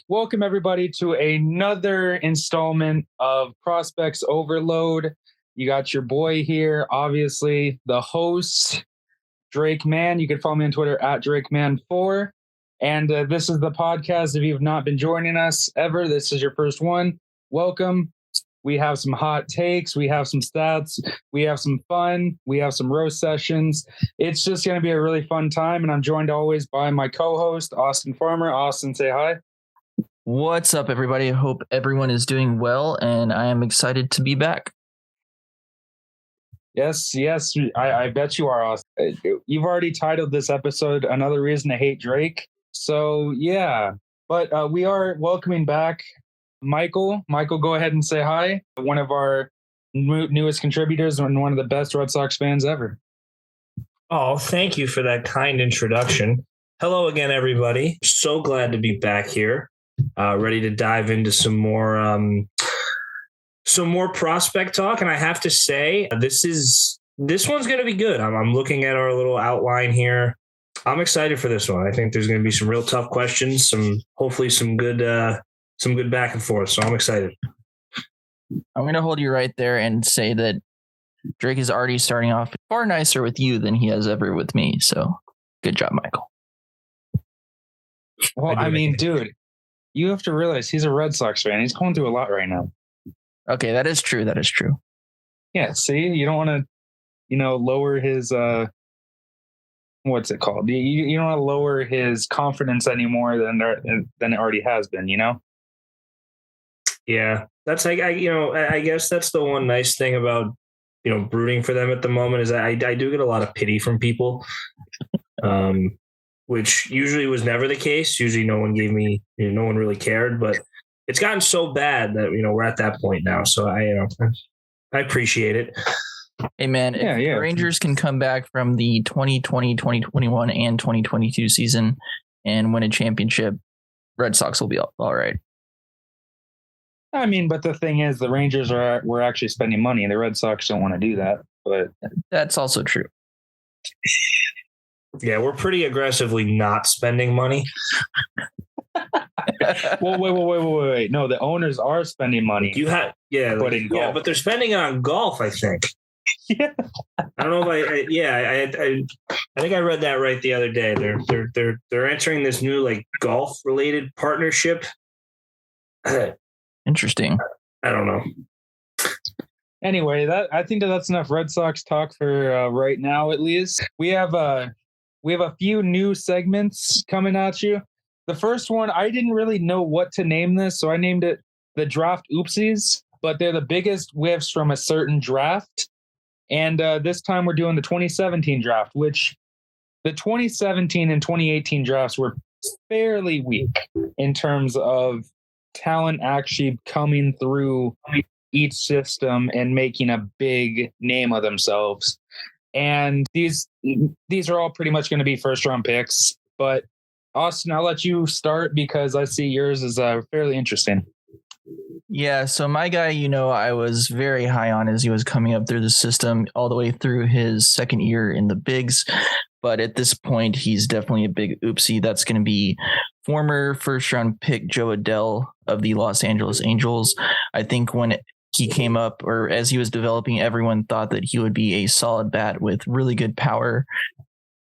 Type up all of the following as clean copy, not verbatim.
Welcome everybody to another installment of Prospects Overload. You got your boy here, obviously the host, Drake Man. You can follow me on Twitter at DrakeMan4. And this is the podcast. If you've not been joining us ever, this is your first one. Welcome. We have some hot takes. We have some stats. We have some fun. We have some roast sessions. It's just going to be a really fun time. And I'm joined always by my co-host, Austin Farmer. Austin, say hi. What's up, everybody? I hope everyone is doing well, and I am excited to be back. Yes, I bet you are, Austin. You've already titled this episode Another Reason to Hate Drake. So, yeah. But we are welcoming back Michael. Michael, go ahead and say hi. One of our newest contributors and one of the best Red Sox fans ever. Oh, thank you for that kind introduction. Hello again, everybody. So glad to be back here. Ready to dive into some more prospect talk. And I have to say, this one's going to be good. I'm looking at our little outline here. I'm excited for this one. I think there's going to be some real tough questions, hopefully some good back and forth. So I'm excited. I'm going to hold you right there and say that Drake is already starting off far nicer with you than he has ever with me. So good job, Michael. Well, I mean, dude, you have to realize he's a Red Sox fan. He's going through a lot right now. Okay, that is true. Yeah, see, you don't want to, lower his what's it called? You don't want to lower his confidence anymore than it already has been, Yeah, that's like I guess that's the one nice thing about brooding for them at the moment is that I do get a lot of pity from people. Which usually was never the case. Usually no one gave me, no one really cared, but it's gotten so bad that, we're at that point now. So I appreciate it. Hey man, if the Rangers can come back from the 2020, 2021 and 2022 season and win a championship, Red Sox will be all right. I mean, but the thing is the Rangers we're actually spending money and the Red Sox don't want to do that, but that's also true. Yeah, we're pretty aggressively not spending money. Well, wait. No, the owners are spending money. But they're spending it on golf, I think. Yeah. I don't know if I think I read that right the other day. They're entering this new golf related partnership. Interesting. I don't know. Anyway, I think that's enough Red Sox talk for right now. At least we have a few new segments coming at you. The first one, I didn't really know what to name this, so I named it the Draft Oopsies, but they're the biggest whiffs from a certain draft. And this time we're doing the 2017 draft, which the 2017 and 2018 drafts were fairly weak in terms of talent actually coming through each system and making a big name of themselves. And these are all pretty much going to be first round picks. But Austin, I'll let you start because I see yours is fairly interesting. Yeah, so my guy, I was very high on as he was coming up through the system all the way through his second year in the bigs. But at this point, he's definitely a big oopsie. That's going to be former first round pick Jo Adell of the Los Angeles Angels. I think when he came up, or as he was developing, everyone thought that he would be a solid bat with really good power.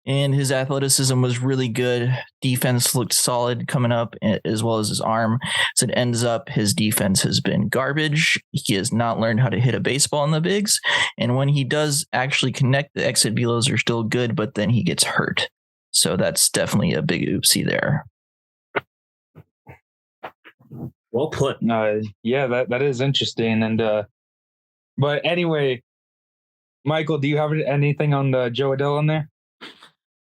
And his athleticism was really good. Defense looked solid coming up, as well as his arm. As it ends up, his defense has been garbage. He has not learned how to hit a baseball in the bigs. And when he does actually connect, the exit velos are still good, but then he gets hurt. So that's definitely a big oopsie there. Well put. That is interesting. And but anyway, Michael, do you have anything on the Jo Adell in there?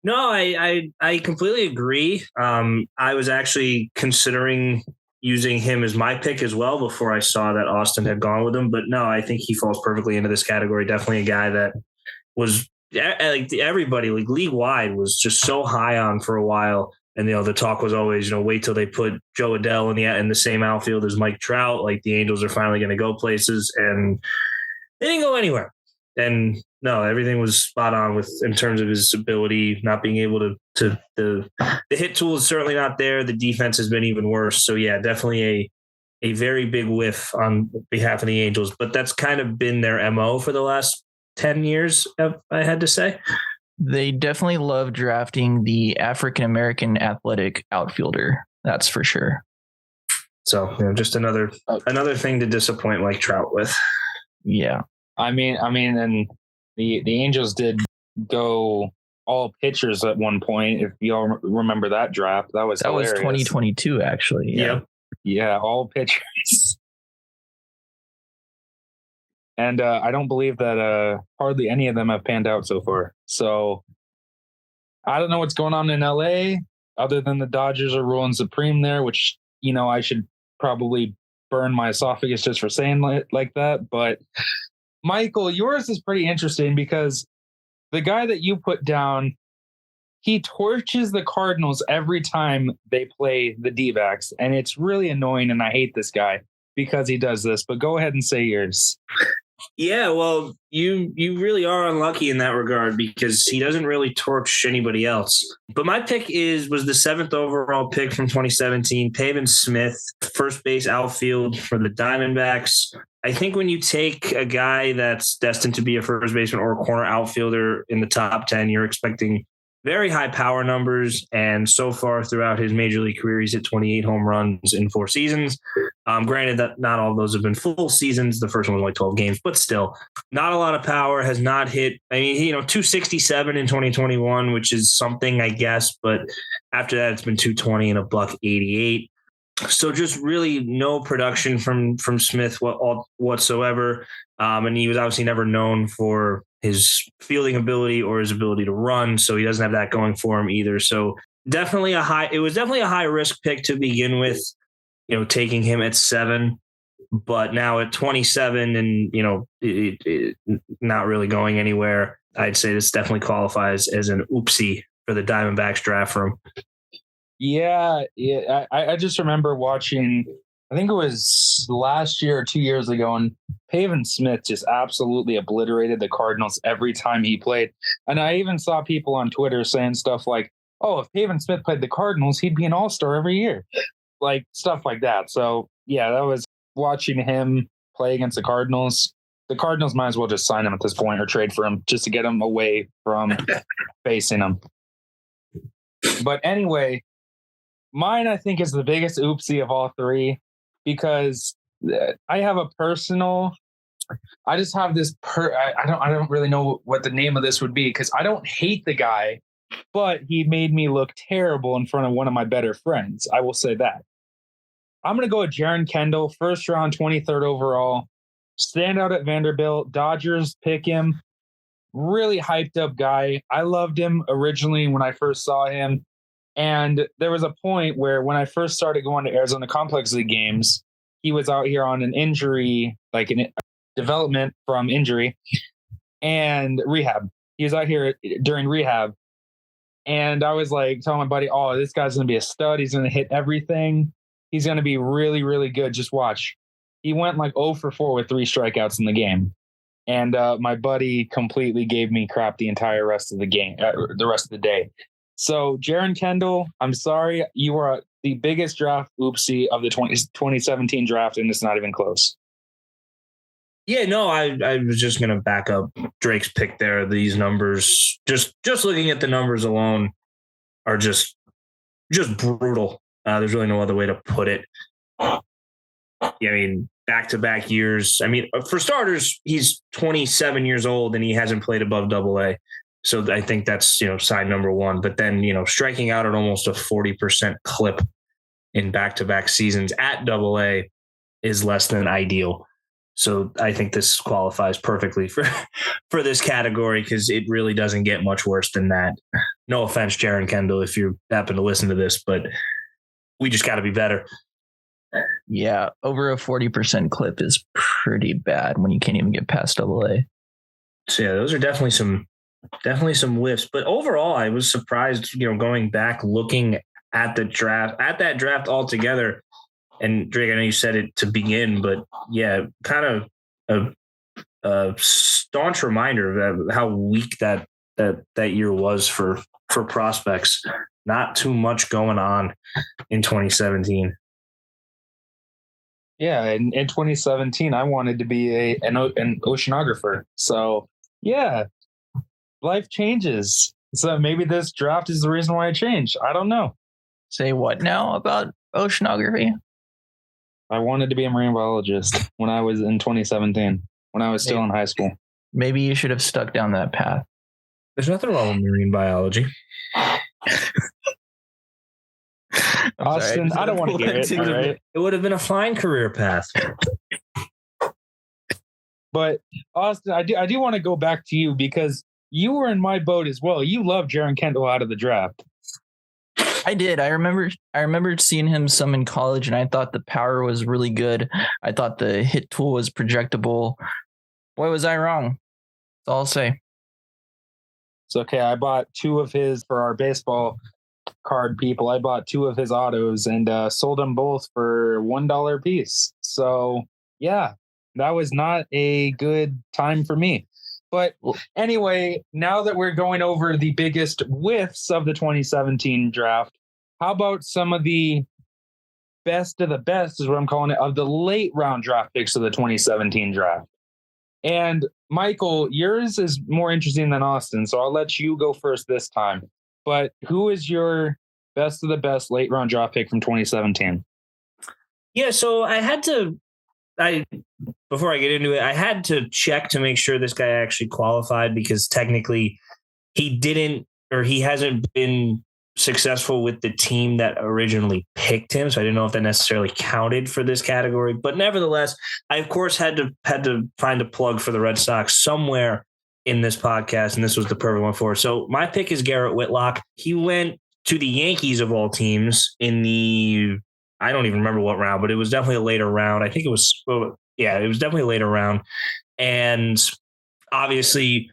No, I completely agree. I was actually considering using him as my pick as well before I saw that Austin had gone with him. But no, I think he falls perfectly into this category. Definitely a guy that was everybody league wide was just so high on for a while. And, the talk was always, wait till they put Jo Adell in the same outfield as Mike Trout. Like the Angels are finally going to go places, and they didn't go anywhere. And no, everything was spot on with in terms of his ability, not being able to the hit tool is certainly not there. The defense has been even worse. So yeah, definitely a very big whiff on behalf of the Angels, but that's kind of been their MO for the last 10 years, I had to say. They definitely love drafting the African-American athletic outfielder. That's for sure. So, just another thing to disappoint Mike Trout with. Yeah. I mean, and the Angels did go all pitchers at one point. If y'all remember that draft, that was 2022, actually. Yeah. Yep. Yeah, all pitchers. And I don't believe that hardly any of them have panned out so far. So I don't know what's going on in LA other than the Dodgers are ruling supreme there, which, I should probably burn my esophagus just for saying like that. But Michael, yours is pretty interesting because the guy that you put down, he torches the Cardinals every time they play the D-backs, and it's really annoying, and I hate this guy because he does this. But go ahead and say yours. Yeah, well, you really are unlucky in that regard because he doesn't really torch anybody else. But my pick was the 7th overall pick from 2017, Pavin Smith, first base outfield for the Diamondbacks. I think when you take a guy that's destined to be a first baseman or a corner outfielder in the top 10, you're expecting very high power numbers. And so far throughout his major league career, he's hit 28 home runs in 4 seasons. Granted that not all of those have been full seasons. The first one was only 12 games, but still not a lot of power, has not hit. 267 in 2021, which is something, I guess. But after that, it's been 220 and a $188. So just really no production from Smith whatsoever. And he was obviously never known for his fielding ability or his ability to run. So he doesn't have that going for him either. So it was definitely a high risk pick to begin with, taking him at 7, but now at 27 and, it not really going anywhere. I'd say this definitely qualifies as an oopsie for the Diamondbacks draft room. Yeah. I just remember watching, I think it was last year or 2 years ago, and Pavin Smith just absolutely obliterated the Cardinals every time he played. And I even saw people on Twitter saying stuff like, oh, if Pavin Smith played the Cardinals, he'd be an all-star every year. Like stuff like that. So yeah, that was watching him play against the Cardinals. The Cardinals might as well just sign him at this point or trade for him just to get him away from facing him. But anyway, mine, I think, is the biggest oopsie of all three because I have a personal. I just have this. I don't really know what the name of this would be because I don't hate the guy, but he made me look terrible in front of one of my better friends. I will say that. I'm gonna go with Jaron Kendall, first round, 23rd overall, standout at Vanderbilt. Dodgers pick him. Really hyped up guy. I loved him originally when I first saw him. And there was a point where when I first started going to Arizona Complex League games, he was out here on an injury, like an development from injury and rehab. He was out here during rehab. And I was like telling my buddy, oh, this guy's going to be a stud. He's going to hit everything. He's going to be really, really good. Just watch. He went like 0 for 4 with 3 strikeouts in the game. And my buddy completely gave me crap the entire rest of the game, the rest of the day. So, Jaron Kendall, I'm sorry. You are the biggest draft oopsie of the 2017 draft, and it's not even close. Yeah, no, I was just going to back up Drake's pick there. These numbers, just looking at the numbers alone, are just brutal. There's really no other way to put it. Back-to-back years. For starters, he's 27 years old, and he hasn't played above Double-A. So I think that's, sign number one. But then, striking out at almost a 40% clip in back-to-back seasons at Double-A is less than ideal. So I think this qualifies perfectly for this category because it really doesn't get much worse than that. No offense, Jaron Kendall, if you happen to listen to this, but we just got to be better. Yeah, over a 40% clip is pretty bad when you can't even get past Double-A. So yeah, those are definitely some whiffs. But overall, I was surprised, going back, looking at that draft altogether. And Drake, I know you said it to begin, but yeah, kind of a a staunch reminder of how weak that year was for prospects. Not too much going on in 2017. Yeah, in 2017, I wanted to be an oceanographer. So, yeah, life changes. So maybe this draft is the reason why I changed. I don't know. Say what now about oceanography? I wanted to be a marine biologist when I was in 2017, when I was still in high school. Maybe you should have stuck down that path. There's nothing wrong with marine biology. Austin, I don't want to hear it. All right? It would have been a fine career path. But Austin, I do want to go back to you because you were in my boat as well. You loved Jaron Kendall out of the draft. I did. I remember seeing him some in college, and I thought the power was really good. I thought the hit tool was projectable. Boy, was I wrong. That's all I'll say. It's okay. I bought two of his for our baseball card people. I bought two of his autos and sold them both for $1 a piece. So yeah, that was not a good time for me. But anyway, now that we're going over the biggest whiffs of the 2017 draft, how about some of the best of the best, is what I'm calling it, of the late round draft picks of the 2017 draft? And Michael, yours is more interesting than Austin, so I'll let you go first this time. But who is your best of the best late round draft pick from 2017? Yeah, so before I get into it, I had to check to make sure this guy actually qualified, because technically he hasn't been successful with the team that originally picked him. So I didn't know if that necessarily counted for this category, but nevertheless, I of course had to find a plug for the Red Sox somewhere in this podcast, and this was the perfect one for it. So my pick is Garrett Whitlock. He went to the Yankees of all teams in the, I don't even remember what round, but it was definitely a later round. I think it was definitely a later round. And obviously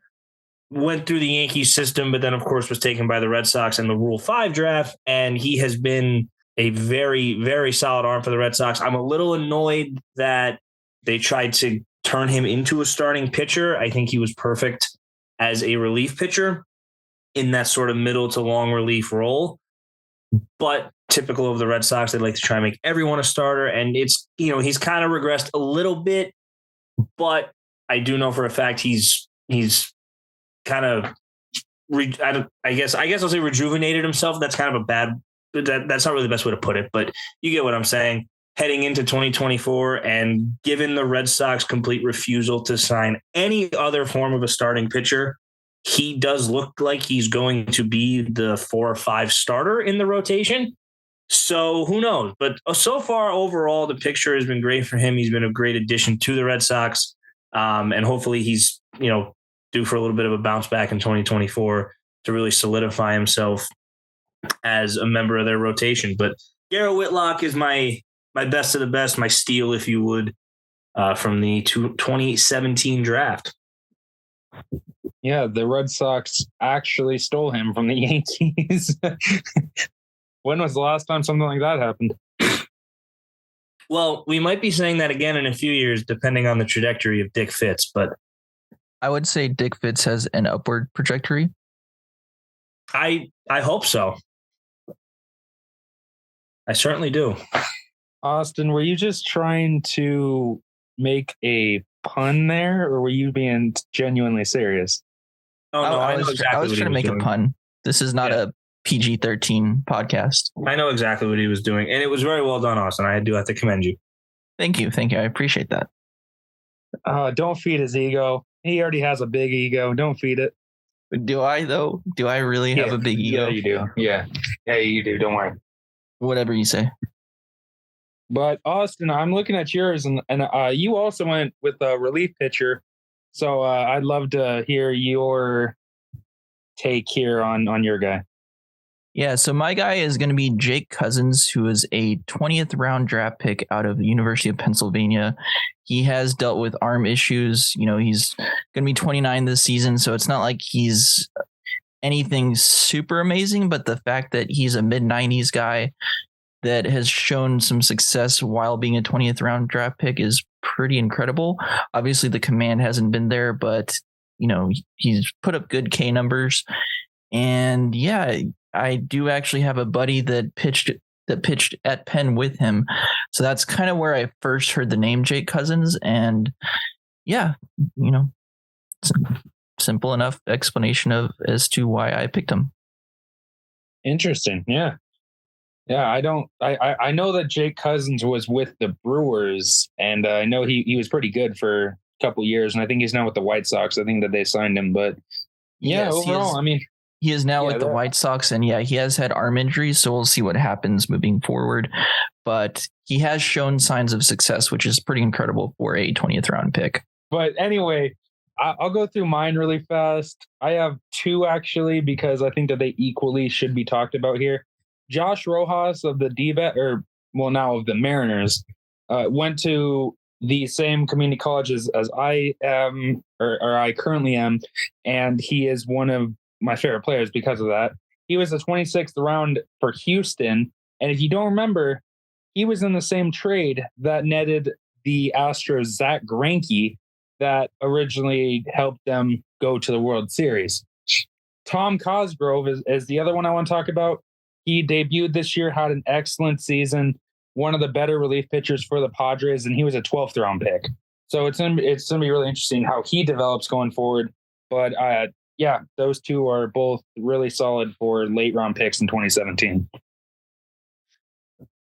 went through the Yankees system, but then of course was taken by the Red Sox in the Rule 5 draft. And he has been a very, very solid arm for the Red Sox. I'm a little annoyed that they tried to turn him into a starting pitcher. I think he was perfect as a relief pitcher in that sort of middle to long relief role. But typical of the Red Sox, they like to try and make everyone a starter. And it's, he's kind of regressed a little bit, but I do know for a fact he's kind of, I guess I'll say rejuvenated himself. That's kind of that's not really the best way to put it, but you get what I'm saying. Heading into 2024, and given the Red Sox complete refusal to sign any other form of a starting pitcher, he does look like he's going to be the 4 or 5 starter in the rotation. So who knows? But so far, overall, the picture has been great for him. He's been a great addition to the Red Sox. And hopefully he's, due for a little bit of a bounce back in 2024 to really solidify himself as a member of their rotation. But Garrett Whitlock is my best of the best, my steal, if you would, from the 2017 draft. Yeah, the Red Sox actually stole him from the Yankees. When was the last time something like that happened? Well, we might be saying that again in a few years, depending on the trajectory of Dick Fitz, but I would say Dick Fitz has an upward trajectory. I hope so. I certainly do. Austin, were you just trying to make a pun there, or were you being genuinely serious? Oh, no, I was trying to make a pun. This is not a PG-13 podcast. I know exactly what he was doing, and it was very well done, Austin. I do have to commend you. Thank you. I appreciate that. Don't feed his ego. He already has a big ego. Don't feed it. Do I, though? Do I really have a big ego? Yeah, you do. Yeah, you do. Don't worry. Whatever you say. But Austin, I'm looking at yours, and you also went with a relief pitcher. So I'd love to hear your take here on your guy. Yeah, so my guy is going to be Jake Cousins, who is a 20th round draft pick out of the University of Pennsylvania. He has dealt with arm issues. He's going to be 29 this season, so it's not like he's anything super amazing, but the fact that he's a mid-90s guy that has shown some success while being a 20th round draft pick is pretty incredible. Obviously, the command hasn't been there, but he's put up good K numbers. And yeah, I do actually have a buddy that pitched at Penn with him. So that's kind of where I first heard the name Jake Cousins. And yeah, simple enough explanation as to why I picked him. Interesting. Yeah. Yeah. I know that Jake Cousins was with the Brewers, and I know he was pretty good for a couple years. And I think he's now with the White Sox. I think that they signed him, but yeah, yes, overall, he is now with the White Sox, and yeah, he has had arm injuries, so we'll see what happens moving forward. But he has shown signs of success, which is pretty incredible for a 20th round pick. But anyway, I'll go through mine really fast. I have two, actually, because I think that they equally should be talked about here. Josh Rojas of the now of the Mariners, went to the same community college as I am, or I currently am, and he is one of my favorite players because of that. He was the 26th round for Houston, and if you don't remember, he was in the same trade that netted the Astros Zach Greinke that originally helped them go to the World Series. Tom Cosgrove is the other one I want to talk about. He debuted this year, had an excellent season, one of the better relief pitchers for the Padres, and he was a 12th round pick. So it's gonna be really interesting how he develops going forward. But yeah, those two are both really solid for late round picks in 2017.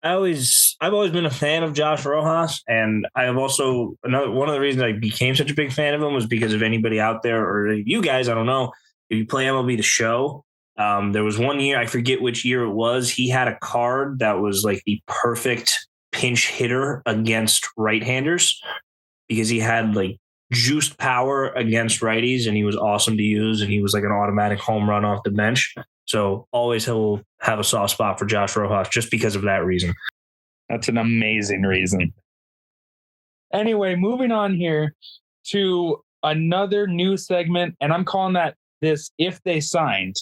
I've always been a fan of Josh Rojas, and I have also one of the reasons I became such a big fan of him was because of anybody out there or you guys, I don't know, if you play MLB The Show, there was one year, I forget which year it was, he had a card that was like the perfect pinch hitter against right-handers because he had like juiced power against righties, and he was awesome to use, and he was like an automatic home run off the bench. So always he'll have a soft spot for Josh Rojas just because of that reason. That's an amazing reason. Anyway, moving on here to another new segment, and I'm calling that this If They Signed.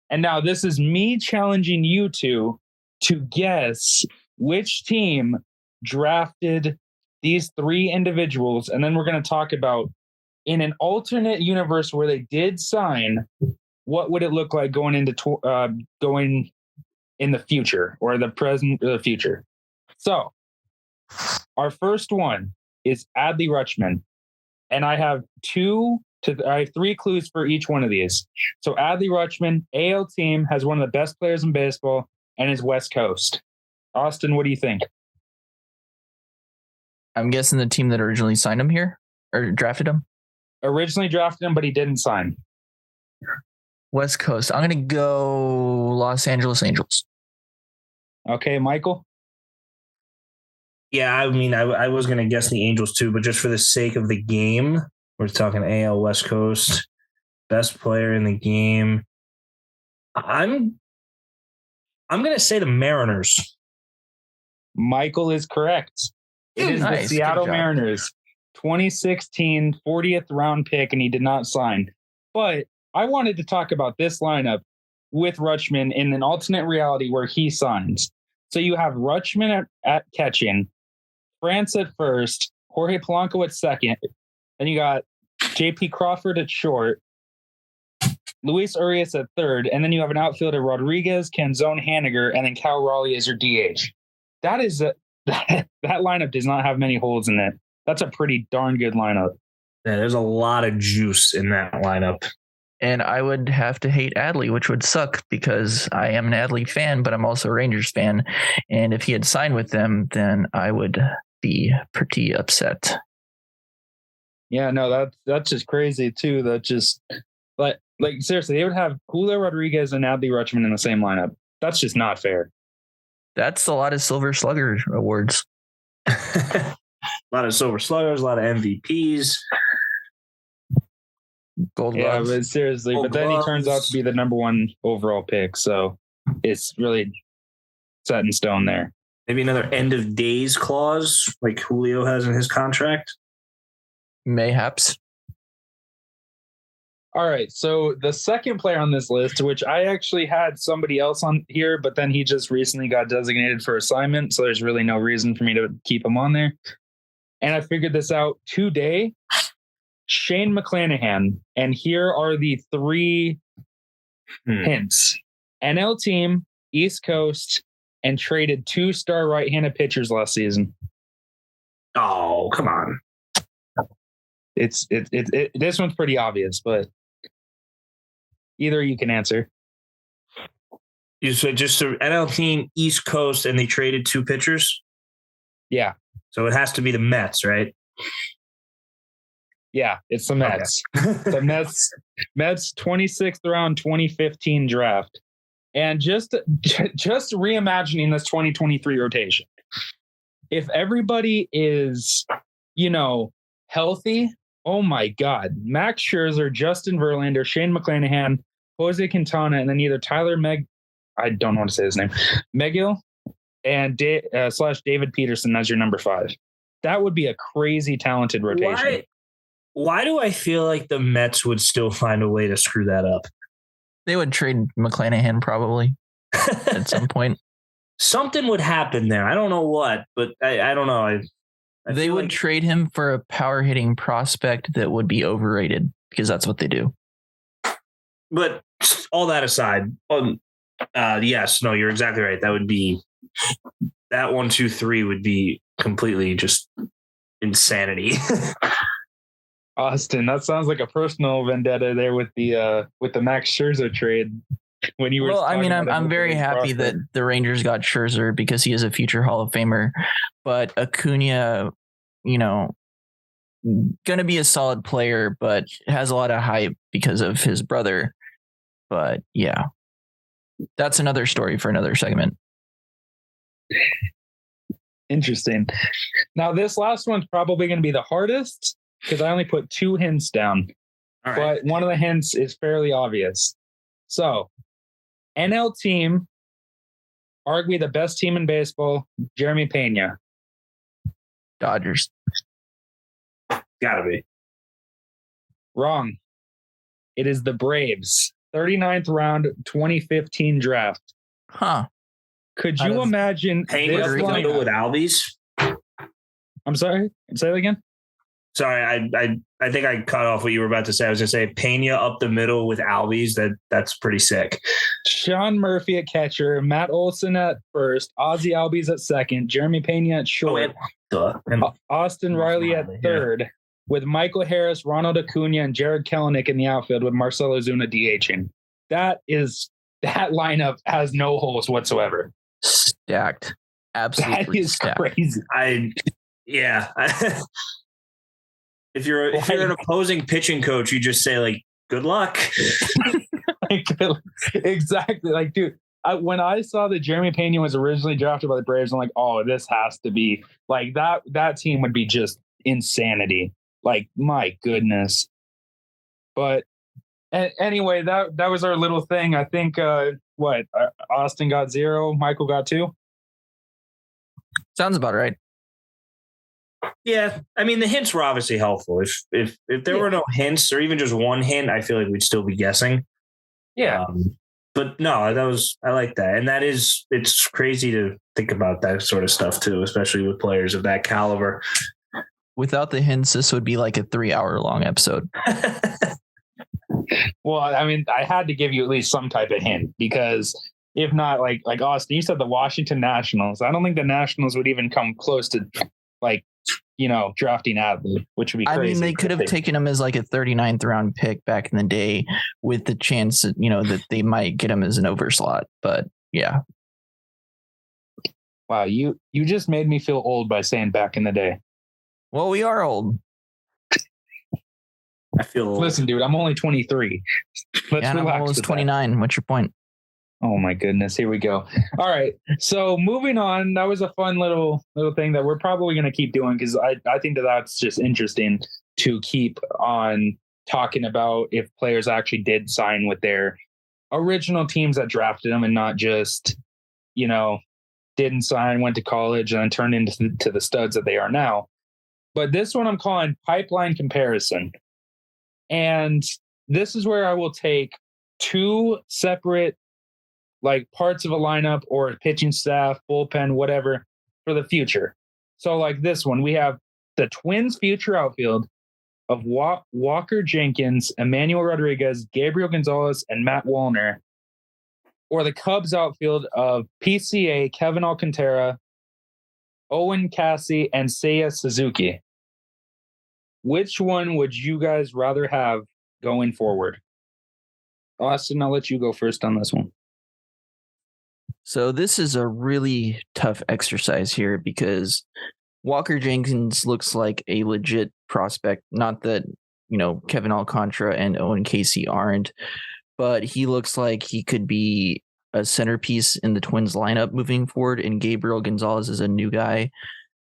And now this is me challenging you two to guess which team drafted these three individuals. And then we're going to talk about, in an alternate universe where they did sign, what would it look like going in the future, or the present or the future? So our first one is Adley Rutschman. And I have three clues for each one of these. So Adley Rutschman, AL team, has one of the best players in baseball and is West Coast. Austin, what do you think? I'm guessing the team that originally signed him here or drafted him. Originally drafted him, but he didn't sign. West Coast. I'm going to go Los Angeles Angels. Okay, Michael? Yeah, I mean, I was going to guess the Angels too, but just for the sake of the game, we're talking AL West Coast, best player in the game. I'm going to say the Mariners. Michael is correct. It is nice. The Seattle Mariners, 2016 40th round pick, and he did not sign. But I wanted to talk about this lineup with Rutschman in an alternate reality where he signs. So you have Rutschman at catching, France at first, Jorge Polanco at second, then you got J.P. Crawford at short, Luis Urias at third, and then you have an outfielder, Rodriguez, Canzone, Haniger, and then Cal Raleigh as your DH. That lineup does not have many holes in it. That's a pretty darn good lineup. Yeah, there's a lot of juice in that lineup. And I would have to hate Adley, which would suck because I am an Adley fan, but I'm also a Rangers fan. And if he had signed with them, then I would be pretty upset. Yeah, no, that's just crazy too. That just like seriously, they would have Julio Rodriguez and Adley Rutschman in the same lineup. That's just not fair. That's a lot of Silver Slugger awards. A lot of Silver Sluggers, a lot of MVPs. Gold yeah, gloves. but seriously, Gold but then gloves. he turns out to be the number one overall pick. So it's really set in stone there. Maybe another end of days clause like Julio has in his contract. Mayhaps. All right. So the second player on this list, which I actually had somebody else on here, but then he just recently got designated for assignment. So there's really no reason for me to keep him on there. and I figured this out today. Shane McClanahan. And here are the three hints. NL team, East Coast, and traded 2-star right-handed pitchers last season. Oh, come on. This one's pretty obvious, but either you can answer. You said just the NL team, East Coast, and they traded 2 pitchers? Yeah. So it has to be the Mets, right? Yeah, it's the Mets. Okay. The Mets 26th round 2015 draft. And just reimagining this 2023 rotation. If everybody is, healthy, oh my God. Max Scherzer, Justin Verlander, Shane McClanahan, Jose Quintana, and then either Tyler I don't know how to say his name, Megill, and / David Peterson as your number 5. That would be a crazy talented rotation. Why do I feel like the Mets would still find a way to screw that up? They would trade McClanahan probably at some point. Something would happen there. I don't know what, but I don't know. They would trade him for a power hitting prospect that would be overrated because that's what they do. But all that aside, yes, no, you're exactly right. That would be that 1, 2, 3 would be completely just insanity. Austin, that sounds like a personal vendetta there with the Max Scherzer trade. When you were, well, I mean, I'm very happy that the Rangers got Scherzer because he is a future Hall of Famer. But Acuna, gonna be a solid player, but has a lot of hype because of his brother. But yeah, that's another story for another segment. Interesting. Now, this last one's probably going to be the hardest because I only put 2 hints down. All right. But one of the hints is fairly obvious. So, NL team, arguably the best team in baseball, Jeremy Pena. Dodgers. Gotta be. Wrong. It is the Braves. 39th round, 2015 draft. Huh. Could you imagine Pena this lineup with Albies? I'm sorry. Say that again. Sorry, I think I cut off what you were about to say. I was going to say Pena up the middle with Albies. That's pretty sick. Sean Murphy at catcher, Matt Olson at first, Ozzy Albies at second, Jeremy Pena at short, Austin Riley at third, with Michael Harris, Ronald Acuna, and Jared Kelenic in the outfield with Marcell Ozuna DHing. That lineup has no holes whatsoever. Stacked. Absolutely. That is stacked. crazy. If you're an opposing pitching coach, you just say good luck. Exactly. Dude, when I saw that Jeremy Pena was originally drafted by the Braves, I'm like, oh, this has to be that team would be just insanity. My goodness. But anyway, that was our little thing. I think Austin got 0, Michael got 2. Sounds about right. Yeah, I mean the hints were obviously helpful. If there were no hints or even just one hint, I feel like we'd still be guessing. Yeah, but no, I like that, and it's crazy to think about that sort of stuff too, especially with players of that caliber. Without the hints, this would be like a 3-hour long episode. Well, I mean, I had to give you at least some type of hint because if not, like Austin, you said the Washington Nationals. I don't think the Nationals would even come close to drafting Adley, which would be crazy. I mean, they could have taken him as a 39th round pick back in the day with the chance that, that they might get him as an overslot. But yeah. Wow. You just made me feel old by saying back in the day. Well, we are old. I feel old. Listen, dude, I'm only 23. Let's relax. I'm almost 29. What's your point? Oh my goodness. Here we go. All right. So moving on, that was a fun little thing that we're probably going to keep doing because I think that's just interesting to keep on talking about if players actually did sign with their original teams that drafted them and not just, didn't sign, went to college and then turned into the studs that they are now. But this one I'm calling pipeline comparison. And this is where I will take 2 separate parts of a lineup or a pitching staff, bullpen, whatever, for the future. So this one, we have the Twins' future outfield of Walker Jenkins, Emmanuel Rodriguez, Gabriel Gonzalez, and Matt Wallner, or the Cubs outfield of PCA, Kevin Alcantara, Owen Cassey, and Seiya Suzuki. Which one would you guys rather have going forward? Austin, I'll let you go first on this one. So this is a really tough exercise here because Walker Jenkins looks like a legit prospect. Not that, Kevin Alcantara and Owen Casey aren't, but he looks like he could be a centerpiece in the Twins lineup moving forward. And Gabriel Gonzalez is a new guy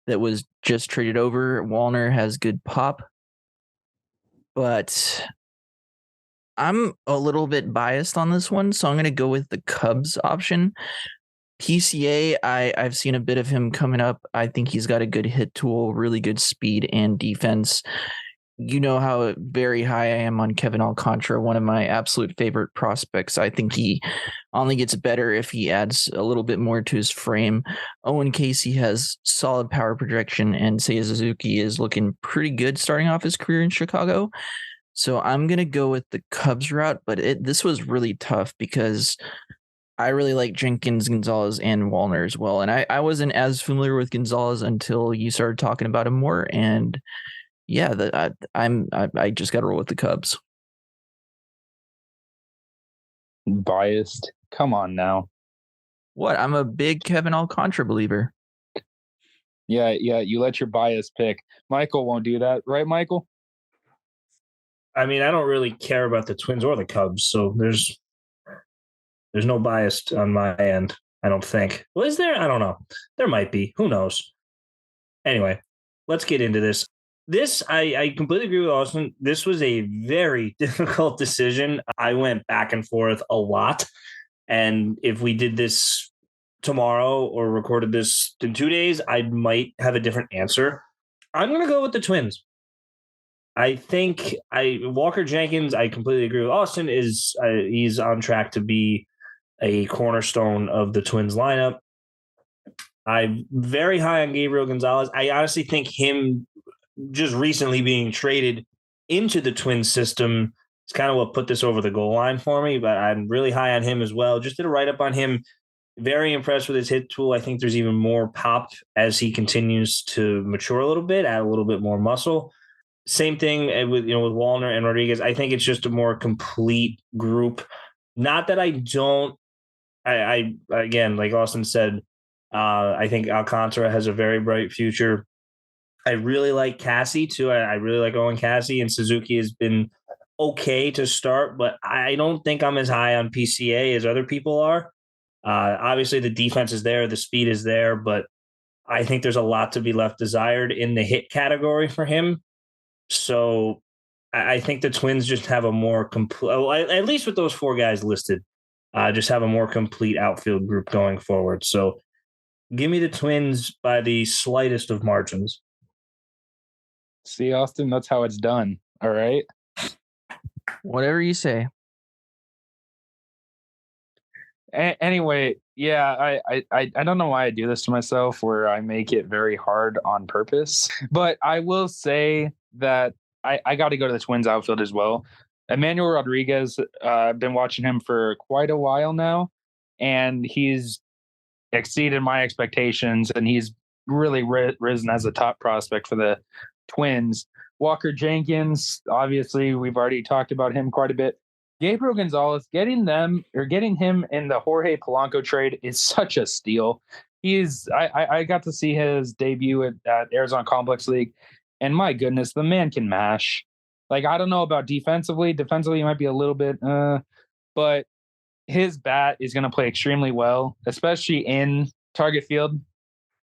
that was just traded over. Wallner has good pop, but I'm a little bit biased on this one, so I'm going to go with the Cubs option. PCA, I've seen a bit of him coming up. I think he's got a good hit tool, really good speed and defense. You know how very high I am on Kevin Alcantara, one of my absolute favorite prospects. I think he only gets better if he adds a little bit more to his frame. Owen Casey has solid power projection, and Seiya Suzuki is looking pretty good starting off his career in Chicago. So I'm going to go with the Cubs route, but this was really tough because I really like Jenkins, Gonzalez, and Wallner as well. And I wasn't as familiar with Gonzalez until you started talking about him more. And yeah, I just got to roll with the Cubs. Biased? Come on now. What? I'm a big Kevin Alcantara believer. Yeah. You let your bias pick. Michael won't do that, right, Michael? I mean, I don't really care about the Twins or the Cubs, so there's no bias on my end, I don't think. Well, is there? I don't know. There might be. Who knows? Anyway, let's get into this. I completely agree with Austin. This was a very difficult decision. I went back and forth a lot. And if we did this tomorrow or recorded this in 2 days, I might have a different answer. I'm going to go with the Twins. I think Walker Jenkins, I completely agree with Austin, he's on track to be a cornerstone of the Twins lineup. I'm very high on Gabriel Gonzalez. I honestly think him just recently being traded into the Twins system is kind of what put this over the goal line for me, but I'm really high on him as well. Just did a write-up on him. Very impressed with his hit tool. I think there's even more pop as he continues to mature a little bit, add a little bit more muscle. Same thing with Wallner and Rodriguez. I think it's just a more complete group. Not that I don't. I again, like Austin said, I think Alcantara has a very bright future. I really like Cassie too. I really like Owen Cassey, and Suzuki has been okay to start, but I don't think I'm as high on PCA as other people are. Obviously, the defense is there, the speed is there, but I think there's a lot to be left desired in the hit category for him. So I think the Twins just have a more complete, at least with those four guys listed, just have a more complete outfield group going forward. So give me the Twins by the slightest of margins. See, Austin, that's how it's done. All right. Whatever you say. Anyway, yeah, I don't know why I do this to myself where I make it very hard on purpose, but I will say that I got to go to the Twins outfield as well. Emmanuel Rodriguez, I've been watching him for quite a while now, and he's exceeded my expectations, and he's really risen as a top prospect for the Twins. Walker Jenkins, obviously, we've already talked about him quite a bit. Gabriel Gonzalez, getting him in the Jorge Polanco trade is such a steal. I got to see his debut at Arizona Complex League, and my goodness, the man can mash. Like, I don't know about defensively. Defensively, he might be a little bit, but his bat is going to play extremely well, especially in target field,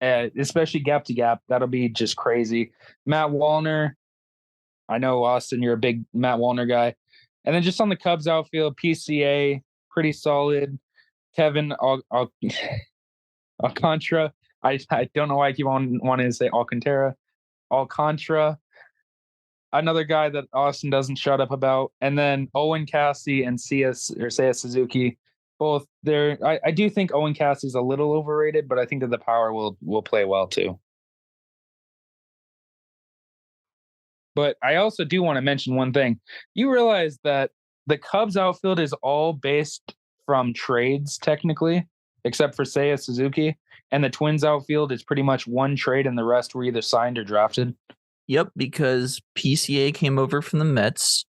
especially gap to gap. That'll be just crazy. Matt Wallner, I know, Austin, you're a big Matt Wallner guy. And then just on the Cubs outfield, PCA, pretty solid. Kevin Alcantara. I don't know why I keep on wanting to say Alcantara. Alcantara. Another guy that Austin doesn't shut up about. And then Owen Cassey and Seiya Suzuki. Both there. I do think Owen Cassey's a little overrated, but I think that the power will play well too. But I also do want to mention one thing. You realize that the Cubs outfield is all based from trades, technically, except for Seiya Suzuki. And the Twins outfield is pretty much one trade, and the rest were either signed or drafted. Yep, because PCA came over from the Mets.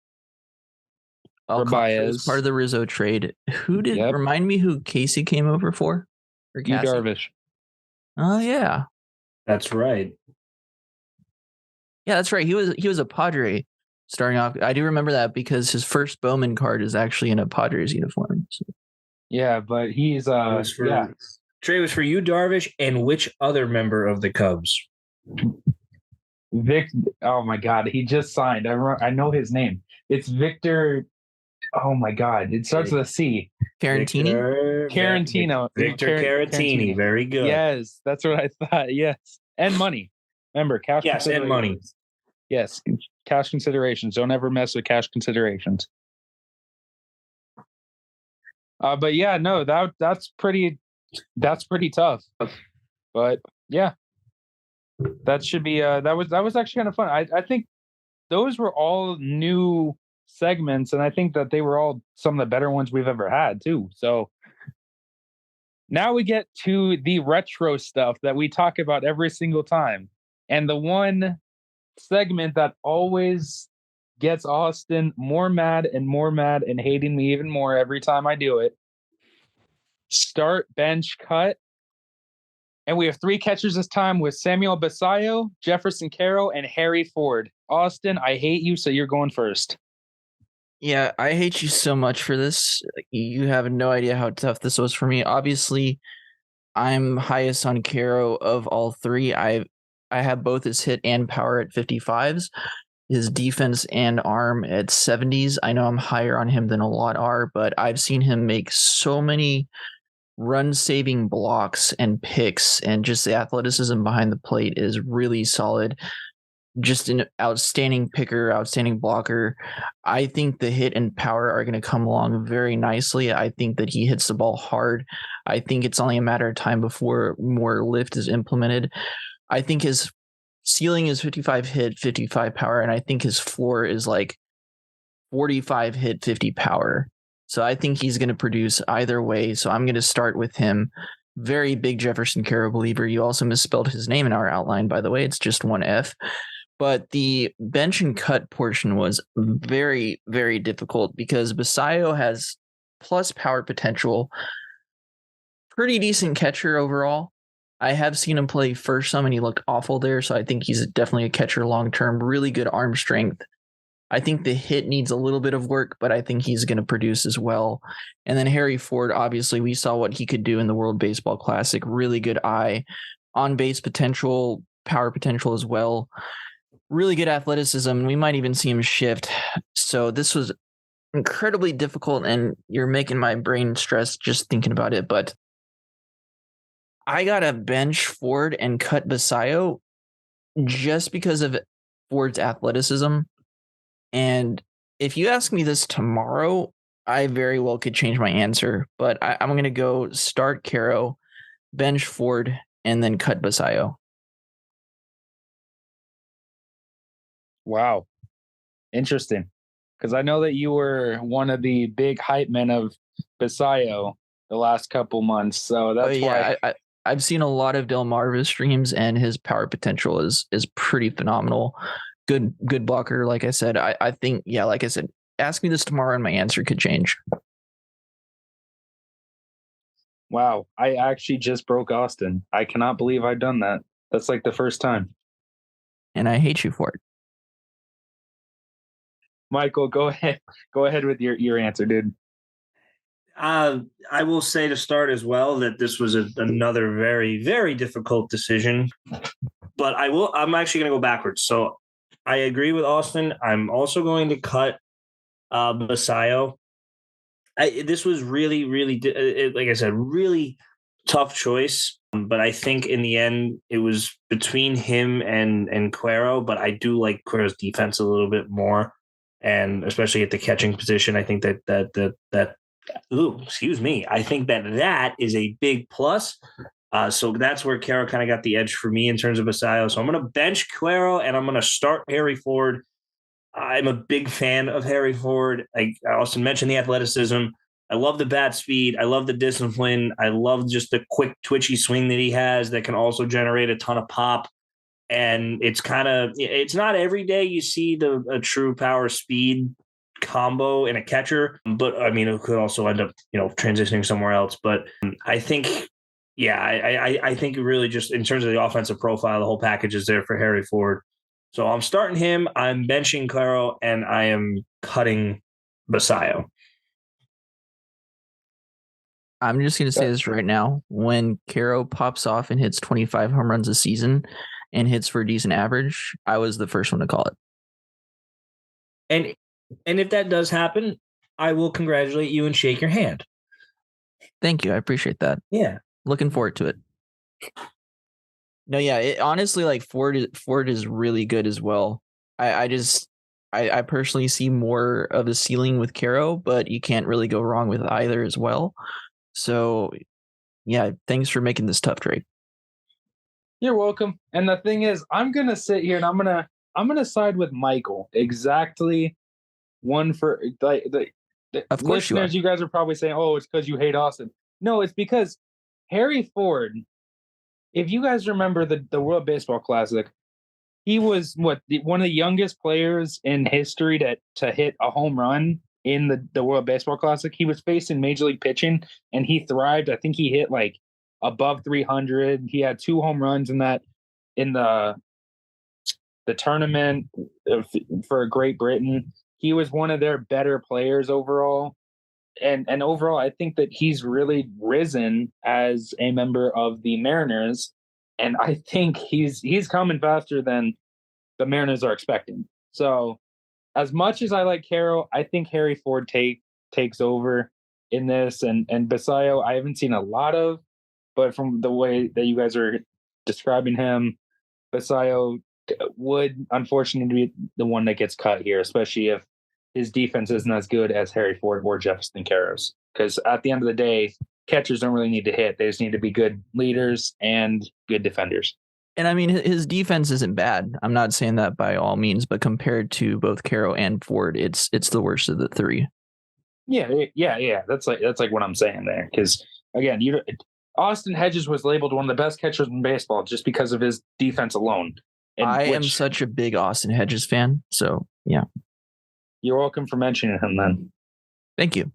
Alcantara was part of the Rizzo trade. Who did remind me who Casey came over for? Or Yu Darvish. Oh yeah, that's right. Yeah, that's right. He was a Padre starting off. I do remember that because his first Bowman card is actually in a Padres uniform. So. Yeah, but he's Trey was for Yu Darvish and which other member of the Cubs? Oh my God, he just signed. I know his name. It's Victor. Oh my God, it starts with a C. Carantini. Victor Caratini. Very good. Yes, that's what I thought. Yes, and money. Remember, cash. Yes, and money. Yes, cash considerations. Don't ever mess with cash considerations. But yeah, no, that's pretty tough. But yeah, that should be that was actually kind of fun. I think those were all new segments, and I think that they were all some of the better ones we've ever had too. So now we get to the retro stuff that we talk about every single time. And the one segment that always gets Austin more mad and hating me even more every time I do it. Start, bench, cut. And we have 3 catchers this time with Samuel Basallo, Jefferson Carroll, and Harry Ford. Austin, I hate you, so you're going first. Yeah, I hate you so much for this. You have no idea how tough this was for me. Obviously, I'm highest on Carroll of all 3. I have both his hit and power at 55s, his defense and arm at 70s. I know I'm higher on him than a lot are, but I've seen him make so many run-saving blocks and picks, and just the athleticism behind the plate is really solid. Just an outstanding picker, outstanding blocker. I think the hit and power are going to come along very nicely. I think that he hits the ball hard. I think it's only a matter of time before more lift is implemented. I think his ceiling is 55 hit, 55 power, and I think his floor is like 45 hit, 50 power. So I think he's going to produce either way. So I'm going to start with him. Very big Jefferson Carroll believer. You also misspelled his name in our outline, by the way. It's just one F. But the bench and cut portion was very, very difficult because Basallo has plus power potential. Pretty decent catcher overall. I have seen him play first some and he looked awful there. So I think he's definitely a catcher long-term. Really good arm strength. I think the hit needs a little bit of work, but I think he's going to produce as well. And then Harry Ford, obviously, we saw what he could do in the World Baseball Classic. Really good eye, on-base potential, power potential as well. Really good athleticism. We might even see him shift. So this was incredibly difficult, and you're making my brain stress just thinking about it. But I got to bench Ford and cut Basallo just because of Ford's athleticism. And if you ask me this tomorrow, I very well could change my answer. But I'm going to go start Carroll, bench Ford, and then cut Basallo. Wow. Interesting. Because I know that you were one of the big hype men of Basallo the last couple months. So that's why I've seen a lot of Delmarva streams, and his power potential is pretty phenomenal. Good blocker, like I said. I think, yeah, like I said, ask me this tomorrow and my answer could change. Wow. I actually just broke Austin. I cannot believe I've done that. That's like the first time. And I hate you for it. Michael, go ahead. Go ahead with your answer, dude. I will say to start as well that this was another very, very difficult decision. But I'm actually going to go backwards. So I agree with Austin. I'm also going to cut Basallo. This was really, really, like I said, really tough choice. But I think in the end, it was between him and Cuero. But I do like Cuero's defense a little bit more, and especially at the catching position. I think that excuse me. I think that is a big plus. So that's where Carroll kind of got the edge for me in terms of Basallo. So I'm going to bench Cuero and I'm going to start Harry Ford I'm a big fan of Harry Ford. I Austin mentioned the athleticism. I love the bat speed. I love the discipline. I love just the quick, twitchy swing that he has that can also generate a ton of pop. And it's not every day you see a true power speed combo in a catcher, but I mean, it could also end up, transitioning somewhere else. But I think, yeah, I think really just in terms of the offensive profile, the whole package is there for Harry Ford. So I'm starting him, I'm benching Claro, and I am cutting Basayo. I'm just going to say this right now. When Caro pops off and hits 25 home runs a season and hits for a decent average, I was the first one to call it. And if that does happen, I will congratulate you and shake your hand. Thank you. I appreciate that. Yeah. Looking forward to it. No, yeah. Honestly, like Ford is really good as well. I personally see more of a ceiling with Caro, but you can't really go wrong with either as well. So, yeah, thanks for making this tough, Drake. You're welcome. And the thing is, I'm gonna sit here and I'm gonna side with Michael. Exactly. One for the Of course listeners. You guys are probably saying, "Oh, it's because you hate Austin." No, it's because Harry Ford. If you guys remember the World Baseball Classic, he was one of the youngest players in history to hit a home run in the World Baseball Classic. He was facing Major League pitching, and he thrived. I think he hit like above 300. He had 2 home runs in the tournament for Great Britain. He was one of their better players overall. And overall, I think that he's really risen as a member of the Mariners. And I think he's coming faster than the Mariners are expecting. So as much as I like Caro, I think Harry Ford takes over in this. And Basayo, I haven't seen a lot of, but from the way that you guys are describing him, Basayo would unfortunately be the one that gets cut here, especially if his defense isn't as good as Harry Ford or Jefferson Caro's. Because at the end of the day, catchers don't really need to hit; they just need to be good leaders and good defenders. And I mean, his defense isn't bad. I'm not saying that by all means, but compared to both Caro and Ford, it's the worst of the three. Yeah. That's like what I'm saying there. Because again, Austin Hedges was labeled one of the best catchers in baseball just because of his defense alone. I am such a big Austin Hedges fan, so yeah. You're welcome for mentioning him, then. Thank you.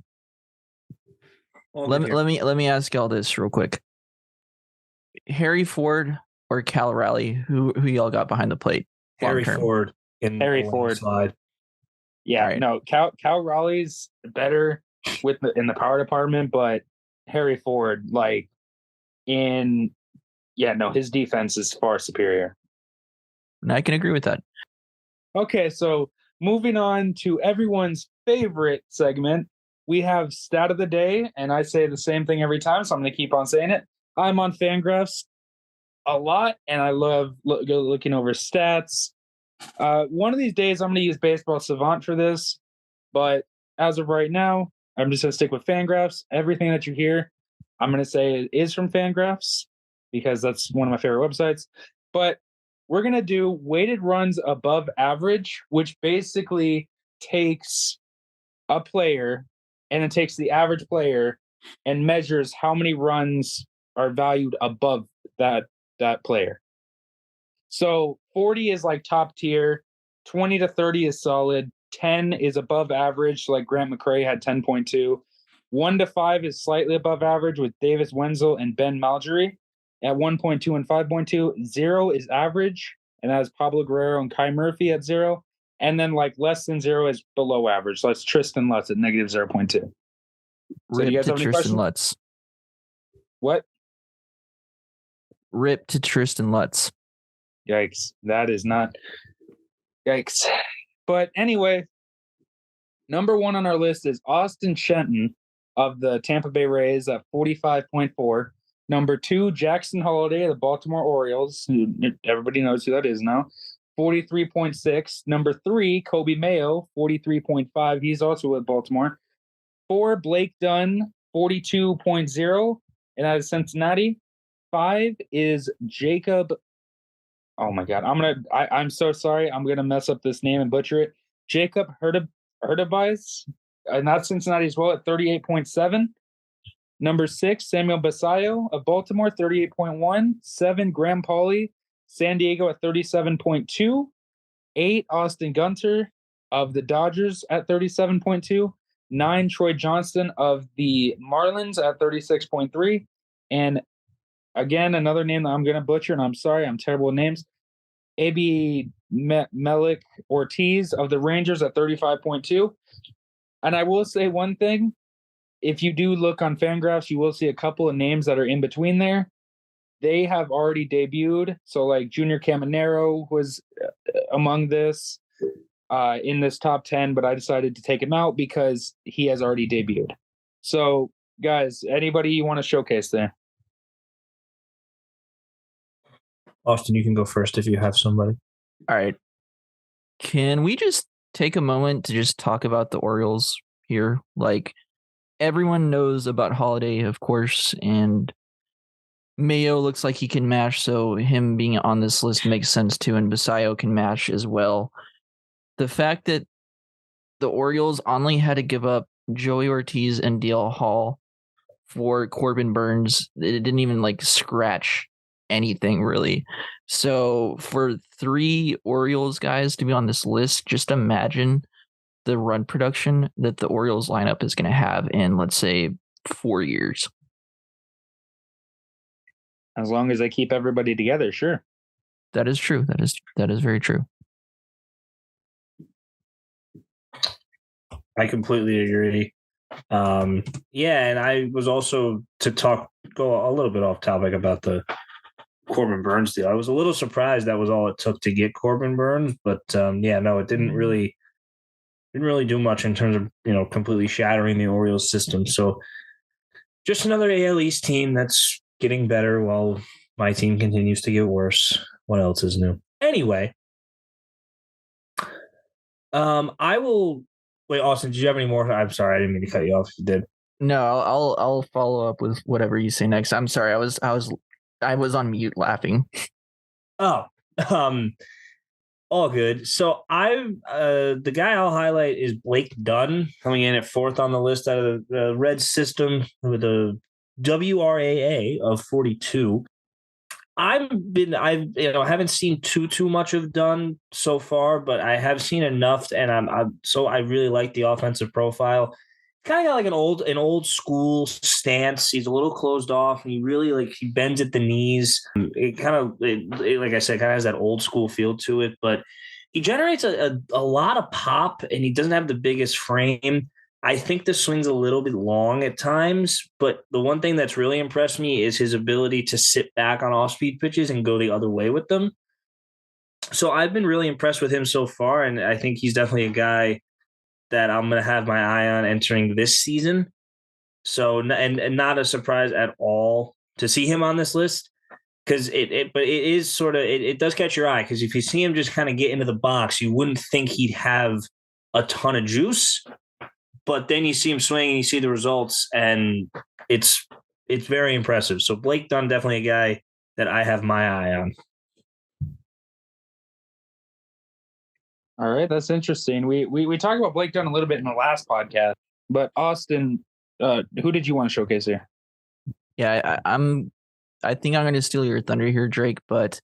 Let me ask y'all this real quick. Harry Ford or Cal Raleigh, who y'all got behind the plate? Harry Ford. Harry Ford. Slide. Yeah, right. No, Cal Raleigh's better in the power department, but Harry Ford, his defense is far superior. And I can agree with that. Okay, so moving on to everyone's favorite segment, we have stat of the day, and I say the same thing every time, so I'm going to keep on saying it. I'm on Fangraphs a lot, and I love looking over stats. One of these days, I'm going to use Baseball Savant for this, but as of right now, I'm just going to stick with Fangraphs. Everything that you hear, I'm going to say is from Fangraphs because that's one of my favorite websites. But we're going to do weighted runs above average, which basically takes a player and it takes the average player and measures how many runs are valued above that player. So 40 is like top tier, 20 to 30 is solid, 10 is above average, like Grant McCrae had 10.2. 1 to 5 is slightly above average with Davis Wenzel and Ben Malgery at 1.2 and 5.2. 0 is average, and that is Pablo Guerrero and Kai Murphy at 0. And then less than 0 is below average. So that's Tristan Lutz at negative 0.2. So Rip do you guys to have any Tristan questions? Lutz. What? Rip to Tristan Lutz. Yikes. That is not. Yikes. But anyway, number 1 on our list is Austin Shenton of the Tampa Bay Rays at 45.4. Number 2, Jackson Holliday of the Baltimore Orioles, who everybody knows who that is now, 43.6. Number 3, Kobe Mayo, 43.5. He's also with Baltimore. 4, Blake Dunn, 42.0, and out of Cincinnati. 5 is Jacob. Oh my God, I'm so sorry. I'm gonna mess up this name and butcher it. Jacob Hurtubise, not Cincinnati as well, at 38.7. Number 6, Samuel Basayo of Baltimore, 38.1. 7, Graham Pauley, San Diego at 37.2. 8, Austin Gunter of the Dodgers at 37.2. 9, Troy Johnston of the Marlins at 36.3. And again, another name that I'm going to butcher, and I'm sorry, I'm terrible with names. A.B. Melik Ortiz of the Rangers at 35.2. And I will say one thing. If you do look on Fangraphs, you will see a couple of names that are in between there. They have already debuted. So like Junior Caminero was among this in this top 10, but I decided to take him out because he has already debuted. So guys, anybody you want to showcase there? Austin, you can go first if you have somebody. All right. Can we just take a moment to just talk about the Orioles here? Like, everyone knows about Holiday, of course, and Mayo looks like he can mash, so him being on this list makes sense too, and Basayo can mash as well. The fact that the Orioles only had to give up Joey Ortiz and DL Hall for Corbin Burns, it didn't even like scratch anything really. So for 3 Orioles guys to be on this list, just imagine the run production that the Orioles lineup is going to have in, let's say, 4 years. As long as they keep everybody together, sure. That is true. That is very true. I completely agree. Yeah, and I was also go a little bit off topic about the Corbin Burns deal. I was a little surprised that was all it took to get Corbin Burns, but yeah, no, it didn't really do much in terms of completely shattering the Orioles system. So just another AL East team that's getting better while my team continues to get worse. What else is new? Anyway, I will wait. Austin, did you have any more? I'm sorry, I didn't mean to cut you off if you did. No, I'll follow up with whatever you say next. I'm sorry, I was on mute laughing. Oh, all good. So the guy I'll highlight is Blake Dunn, coming in at 4th on the list out of the Red system with a WRAA of 42. I haven't seen too much of Dunn so far, but I have seen enough, and I really like the offensive profile. Kind of got like an old school stance. He's a little closed off, and he really he bends at the knees. It kind of, like I said, kind of has that old school feel to it, but he generates a lot of pop, and he doesn't have the biggest frame. I think the swing's a little bit long at times, but the one thing that's really impressed me is his ability to sit back on off-speed pitches and go the other way with them. So I've been really impressed with him so far, and I think he's definitely a guy that I'm going to have my eye on entering this season. So, and not a surprise at all to see him on this list, because it is sort of, it does catch your eye, because if you see him just kind of get into the box, you wouldn't think he'd have a ton of juice. But then you see him swing and you see the results, and it's very impressive. So Blake Dunn, definitely a guy that I have my eye on. All right, that's interesting. We talked about Blake Dunn a little bit in the last podcast, but Austin, who did you want to showcase here? Yeah, I think I'm going to steal your thunder here, Drake, but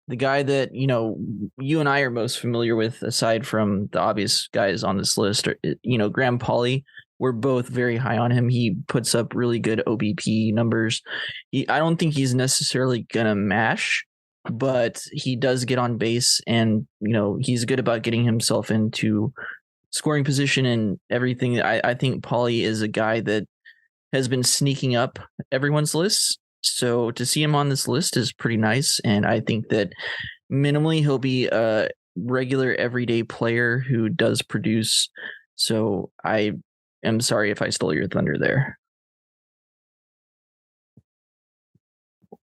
the guy that, you and I are most familiar with, aside from the obvious guys on this list, Graham Pauley, we're both very high on him. He puts up really good OBP numbers. I don't think he's necessarily going to mash, but he does get on base, and, he's good about getting himself into scoring position and everything. I think Pauley is a guy that has been sneaking up everyone's lists. So to see him on this list is pretty nice. And I think that minimally he'll be a regular everyday player who does produce. So I am sorry if I stole your thunder there.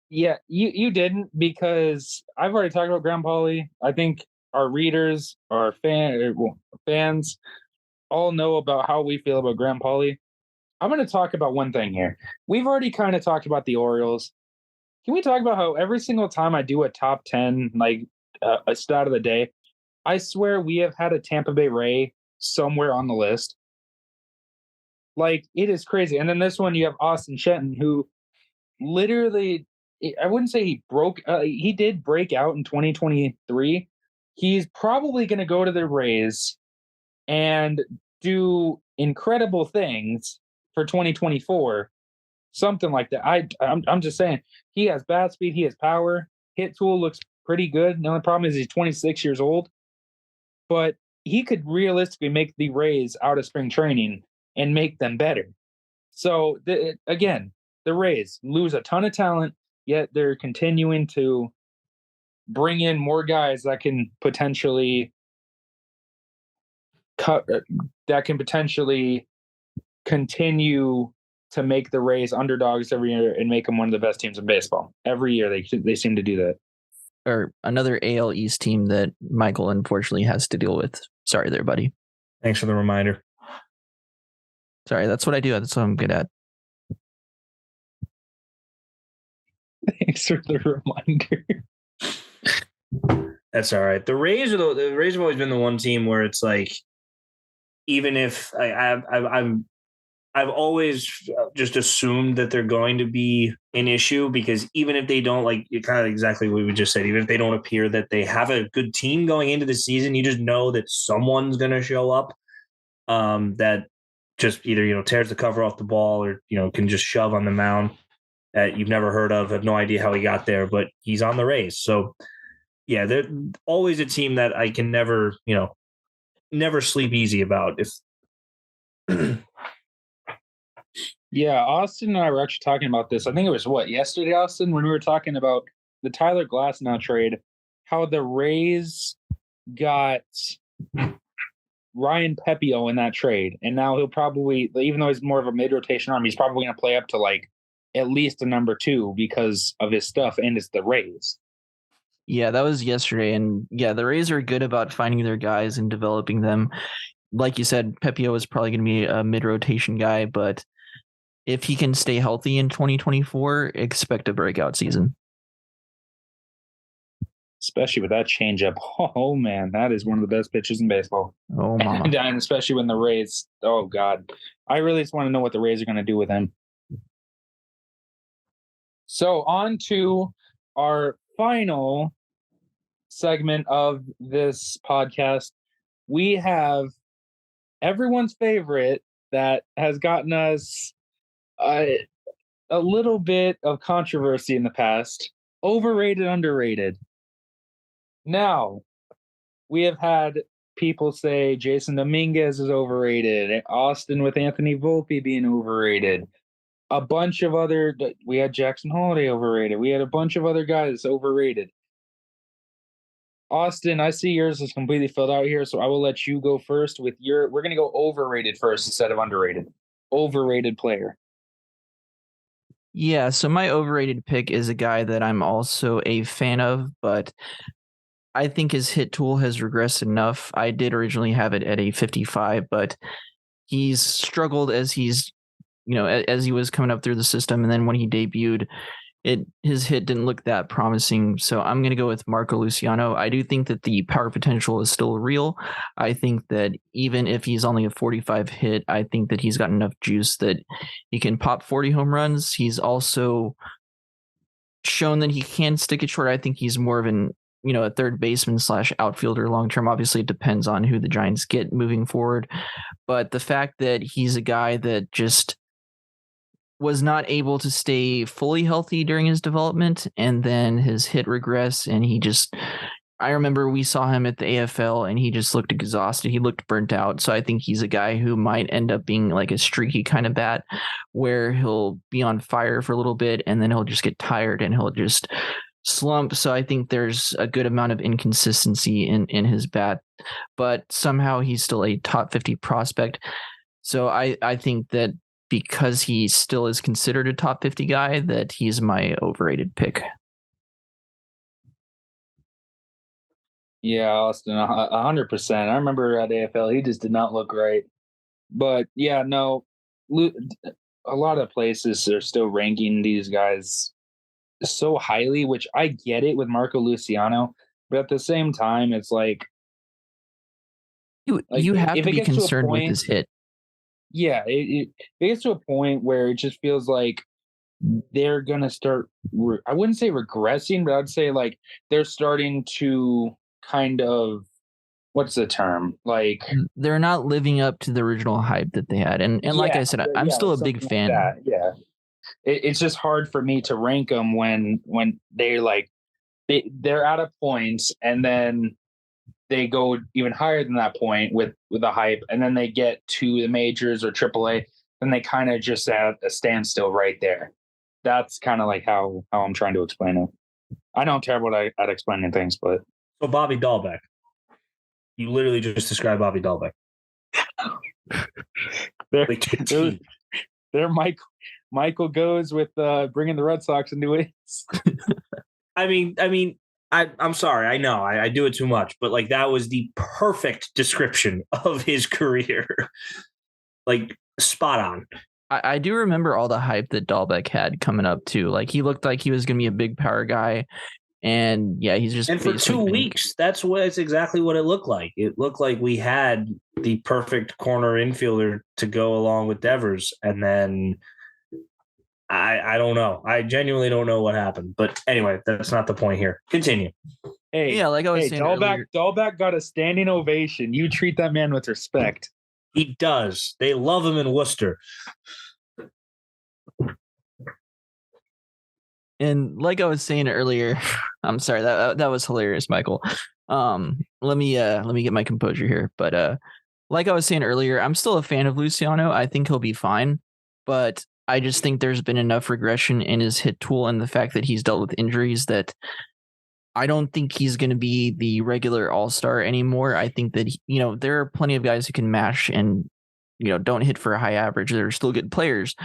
Yeah, you didn't, because I've already talked about Graham Pauley. I think our readers, our fans all know about how we feel about Graham Pauley. I'm going to talk about one thing here. We've already kind of talked about the Orioles. Can we talk about how every single time I do a top 10, like a stat of the day, I swear we have had a Tampa Bay Ray somewhere on the list. Like, it is crazy. And then this one, you have Austin Shenton, who literally, I wouldn't say he did break out in 2023. He's probably going to go to the Rays and do incredible things for 2024, something like that. I'm just saying, he has bat speed, he has power, hit tool looks pretty good. The only problem is he's 26 years old, but he could realistically make the Rays out of spring training and make them better. So again, the Rays lose a ton of talent, yet they're continuing to bring in more guys that can potentially continue to make the Rays underdogs every year and make them one of the best teams in baseball. Every year they seem to do that. Or another AL East team that Michael unfortunately has to deal with. Sorry there, buddy. Thanks for the reminder. Sorry, that's what I do. That's what I'm good at. Thanks for the reminder. That's all right. The Rays have always been the one team where it's like, even if I've always just assumed that they're going to be an issue, because even if they don't, like, you kind of exactly what we just said, even if they don't appear that they have a good team going into the season, you just know that someone's going to show up that just either, tears the cover off the ball or, can just shove on the mound that you've never heard of, have no idea how he got there, but he's on the Rays. So, yeah, they're always a team that I can never sleep easy about. Yeah, Austin and I were actually talking about this. I think it was yesterday, Austin, when we were talking about the Tyler Glasnow trade, how the Rays got Ryan Pepio in that trade. And now he'll probably, even though he's more of a mid-rotation arm, he's probably going to play up to like at least a number 2 because of his stuff, and it's the Rays. Yeah, that was yesterday. And yeah, the Rays are good about finding their guys and developing them. Like you said, Pepio is probably going to be a mid-rotation guy, but if he can stay healthy in 2024, expect a breakout season. Especially with that changeup. Oh, man, that is one of the best pitches in baseball. Oh, mama. And especially when the Rays, oh, God. I really just want to know what the Rays are going to do with him. So on to our final segment of this podcast. We have everyone's favorite that has gotten us a little bit of controversy in the past. Overrated, underrated. Now, we have had people say Jason Dominguez is overrated, Austin with Anthony Volpe being overrated. A bunch of we had Jackson Holiday overrated. We had a bunch of other guys overrated. Austin, I see yours is completely filled out here, so I will let you go first with we're going to go overrated first instead of underrated. Overrated player. Yeah, so my overrated pick is a guy that I'm also a fan of, but I think his hit tool has regressed enough. I did originally have it at a 55, but he's struggled as he's, as he was coming up through the system. And then when he debuted, his hit didn't look that promising. So I'm going to go with Marco Luciano. I do think that the power potential is still real. I think that even if he's only a 45 hit, I think that he's got enough juice that he can pop 40 home runs. He's also shown that he can stick it short. I think he's more of a third baseman / outfielder long term. Obviously, it depends on who the Giants get moving forward. But the fact that he's a guy that just was not able to stay fully healthy during his development, and then his hit regress, and I remember we saw him at the AFL and he just looked exhausted. He looked burnt out. So I think he's a guy who might end up being like a streaky kind of bat where he'll be on fire for a little bit and then he'll just get tired and he'll just slump. So I think there's a good amount of inconsistency in his bat, but somehow he's still a top 50 prospect. So I think that because he still is considered a top 50 guy, that he's my overrated pick. Yeah, Austin, 100%. I remember at AFL, he just did not look right. But yeah, no, a lot of places are still ranking these guys so highly, which I get it with Marco Luciano. But at the same time, it's like You have if to it be gets to a concerned with point, his hit. yeah, it gets to a point where it just feels like they're gonna start. I wouldn't say regressing, but I'd say like they're starting to kind of, what's the term? Like, They're not living up to the original hype that they had. And like I said, I'm still a big something like fan. that. Yeah, it's just hard for me to rank them when they like they're at a point and then they go even higher than that point with the hype, and then they get to the majors or AAA, then they kind of just at a standstill right there. That's kind of like how I'm trying to explain it. I know I'm terrible at explaining things, but So Bobby Dahlbeck. You literally just described Bobby Dahlbeck. there, Like, there, Michael goes with bringing the Red Sox into it. I'm sorry. I know I do it too much, but like that was the perfect description of his career. Like spot on. I do remember all the hype that Dahlbeck had coming up too. Like he looked like he was going to be a big power guy, and yeah, he's just And for 2 weeks, that's exactly what it looked like. It looked like we had the perfect corner infielder to go along with Devers, and then I don't know. I genuinely don't know what happened. But anyway, that's not the point here. Continue. Hey, yeah, like I was saying earlier, Dahlbeck got a standing ovation. You treat that man with respect. He does. They love him in Worcester. And like I was saying earlier, I'm sorry, that was hilarious, Michael. Let me get my composure here. But like I was saying earlier, I'm still a fan of Luciano. I think he'll be fine, but I just think there's been enough regression in his hit tool and the fact that he's dealt with injuries that I don't think he's going to be the regular all-star anymore. I think that, there are plenty of guys who can mash and, don't hit for a high average. They're still good players.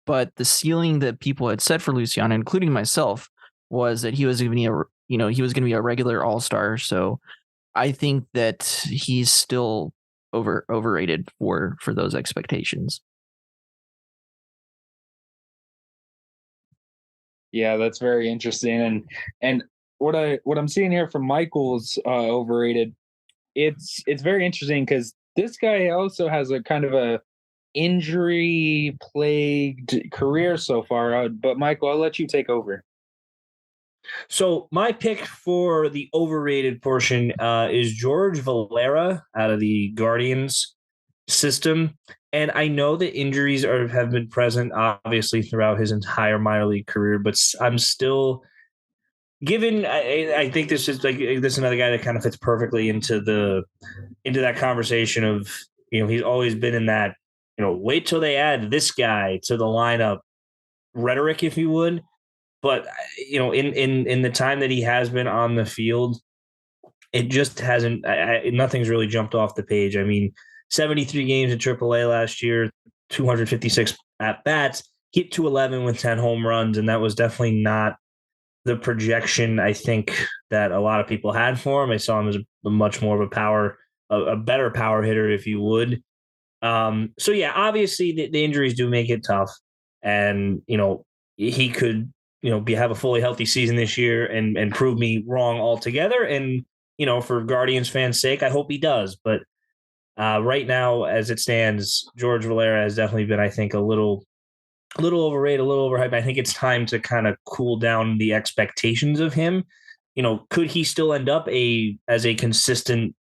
But the ceiling that people had set for Luciano, including myself, was that he was going to be a regular all-star. So I think that he's still overrated for those expectations. Yeah, that's very interesting. And what I'm seeing here from Michael's overrated, it's very interesting because this guy also has a kind of a injury plagued career so far. But Michael, I'll let you take over. So my pick for the overrated portion is George Valera out of the Guardians system. And I know that injuries have been present, obviously, throughout his entire minor league career, but I'm still given. I think this is another guy that kind of fits perfectly into that conversation of, he's always been in that, wait till they add this guy to the lineup rhetoric, if you would. But in the time that he has been on the field, it just hasn't. Nothing's really jumped off the page. I mean, 73 games in AAA last year, 256 at bats, hit 211 with 10 home runs, and that was definitely not the projection I think that a lot of people had for him. I saw him as a much more of a better power hitter, if you would. So yeah, obviously the injuries do make it tough, and he could have a fully healthy season this year and prove me wrong altogether. And for Guardians fans' sake, I hope he does. But right now, as it stands, George Valera has definitely been, I think, a little overrated, a little overhyped. I think it's time to kind of cool down the expectations of him. Could he still end up as a consistent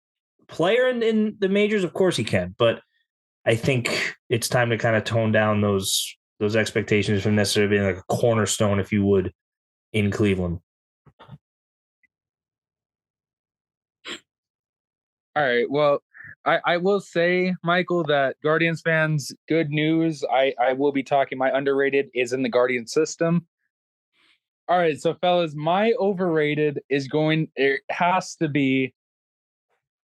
player in the majors? Of course he can, but I think it's time to kind of tone down those expectations from necessarily being like a cornerstone, if you would, in Cleveland. All right. Well, I will say, Michael, that Guardians fans, good news. I will be talking. My underrated is in the Guardian system. All right. So, fellas, my overrated it has to be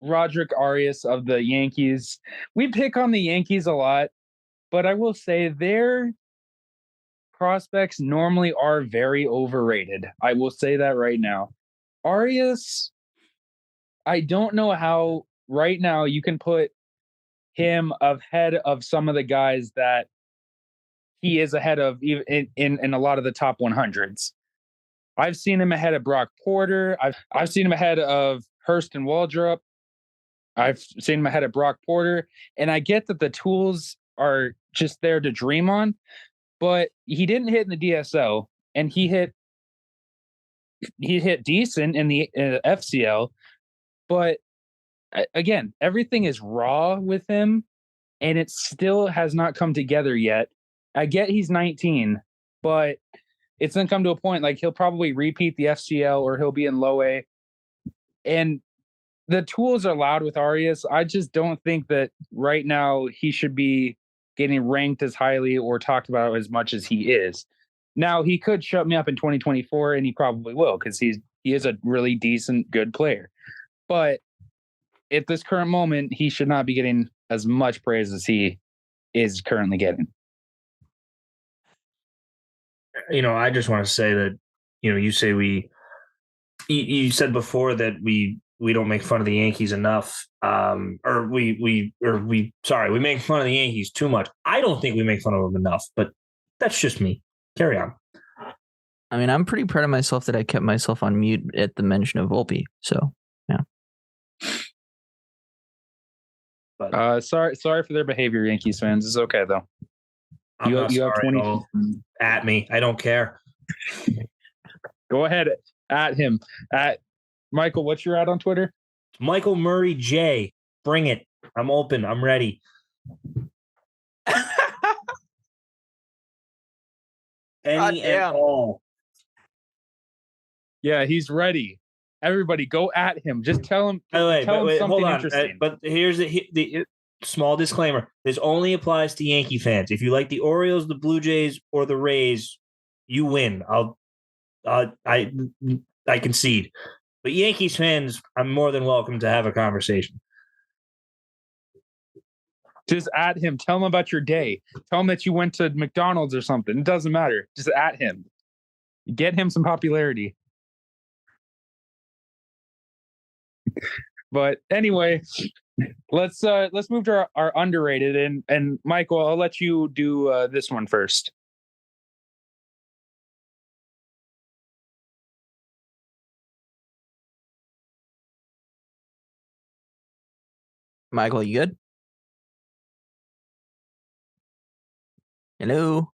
Roderick Arias of the Yankees. We pick on the Yankees a lot, but I will say their prospects normally are very overrated. I will say that right now. Arias, I don't know how right now you can put him ahead of some of the guys that he is ahead of in a lot of the top 100s. I've seen him ahead of Brock Porter. I've seen him ahead of Hurston Waldrop. I've seen him ahead of Brock Porter, and I get that the tools are just there to dream on, but he didn't hit in the DSO, and he hit decent in the FCL, but again, everything is raw with him, and it still has not come together yet. I get he's 19, but it's going to come to a point like he'll probably repeat the FCL or he'll be in low A. And the tools are loud with Arias. I just don't think that right now he should be getting ranked as highly or talked about as much as he is. Now, he could shut me up in 2024, and he probably will because he is a really decent, good player. But at this current moment, he should not be getting as much praise as he is currently getting. I just want to say that, you say you said before that we don't make fun of the Yankees enough. Or we make fun of the Yankees too much. I don't think we make fun of them enough, but that's just me. Carry on. I mean, I'm pretty proud of myself that I kept myself on mute at the mention of Volpe. So, yeah. But sorry for their behavior, Yankees fans. It's okay though. You have 20 at me. I don't care. Go ahead at him. At Michael, what's your ad on Twitter? Michael Murray J. Bring it. I'm open. I'm ready. Any and all. Yeah, he's ready. Everybody, go at him. Just tell him. Wait, something hold on. interesting. But here's the small disclaimer: this only applies to Yankee fans. If you like the Orioles, the Blue Jays, or the Rays, you win. I concede. But Yankees fans, I'm more than welcome to have a conversation. Just at him. Tell him about your day. Tell him that you went to McDonald's or something. It doesn't matter. Just at him. Get him some popularity. But anyway, let's move to our underrated, and Michael, I'll let you do this one first. Michael, you good? Hello?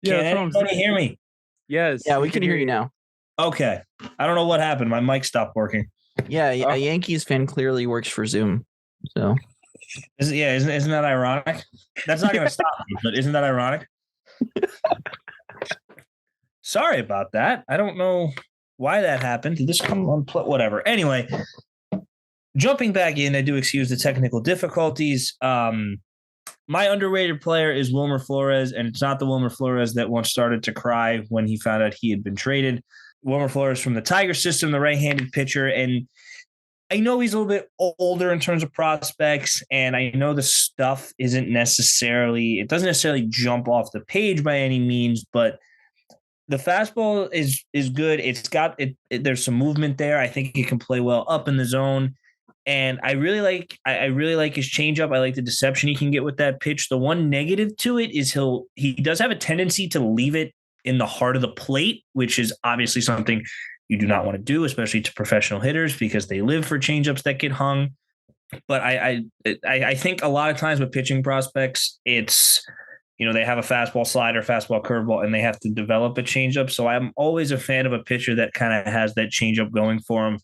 Yeah, can anybody hear me? Yes. Yeah, we can hear you now. Okay. I don't know what happened. My mic stopped working. Yeah, a Yankees fan clearly works for Zoom. So, isn't that ironic? That's not going to stop me, but isn't that ironic? Sorry about that. I don't know why that happened. Did this come on? Whatever. Anyway, jumping back in, I do excuse the technical difficulties. My underrated player is Wilmer Flores, and it's not the Wilmer Flores that once started to cry when he found out he had been traded. Wilmer Flores from the Tiger system, the right-handed pitcher, and I know he's a little bit older in terms of prospects, and I know the stuff doesn't necessarily jump off the page by any means, but the fastball is good. It's got it. There's some movement there. I think he can play well up in the zone. And I really like his changeup. I like the deception he can get with that pitch. The one negative to it is he does have a tendency to leave it in the heart of the plate, which is obviously something you do not want to do, especially to professional hitters because they live for changeups that get hung. But I think a lot of times with pitching prospects, it's they have a fastball slider, fastball curveball, and they have to develop a changeup. So I'm always a fan of a pitcher that kind of has that changeup going for him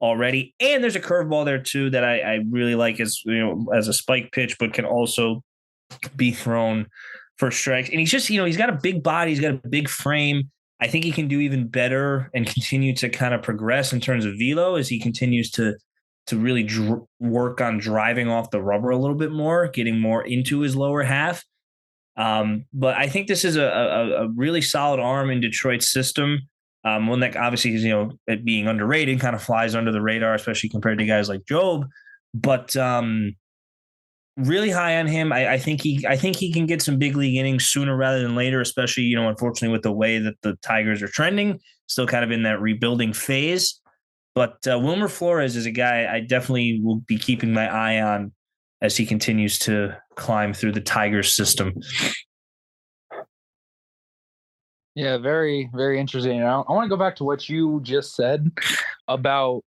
already. And there's a curveball there too that I really like as a spike pitch, but can also be thrown for strikes. And he's just, he's got a big body. He's got a big frame. I think he can do even better and continue to kind of progress in terms of velo as he continues to really work on driving off the rubber a little bit more, getting more into his lower half. But I think this is a really solid arm in Detroit's system. One that obviously is, it being underrated kind of flies under the radar, especially compared to guys like Job, but really high on him. I think he can get some big league innings sooner rather than later, especially, unfortunately with the way that the Tigers are trending, still kind of in that rebuilding phase. But Wilmer Flores is a guy I definitely will be keeping my eye on as he continues to climb through the Tigers system. Yeah, very, very interesting. I want to go back to what you just said about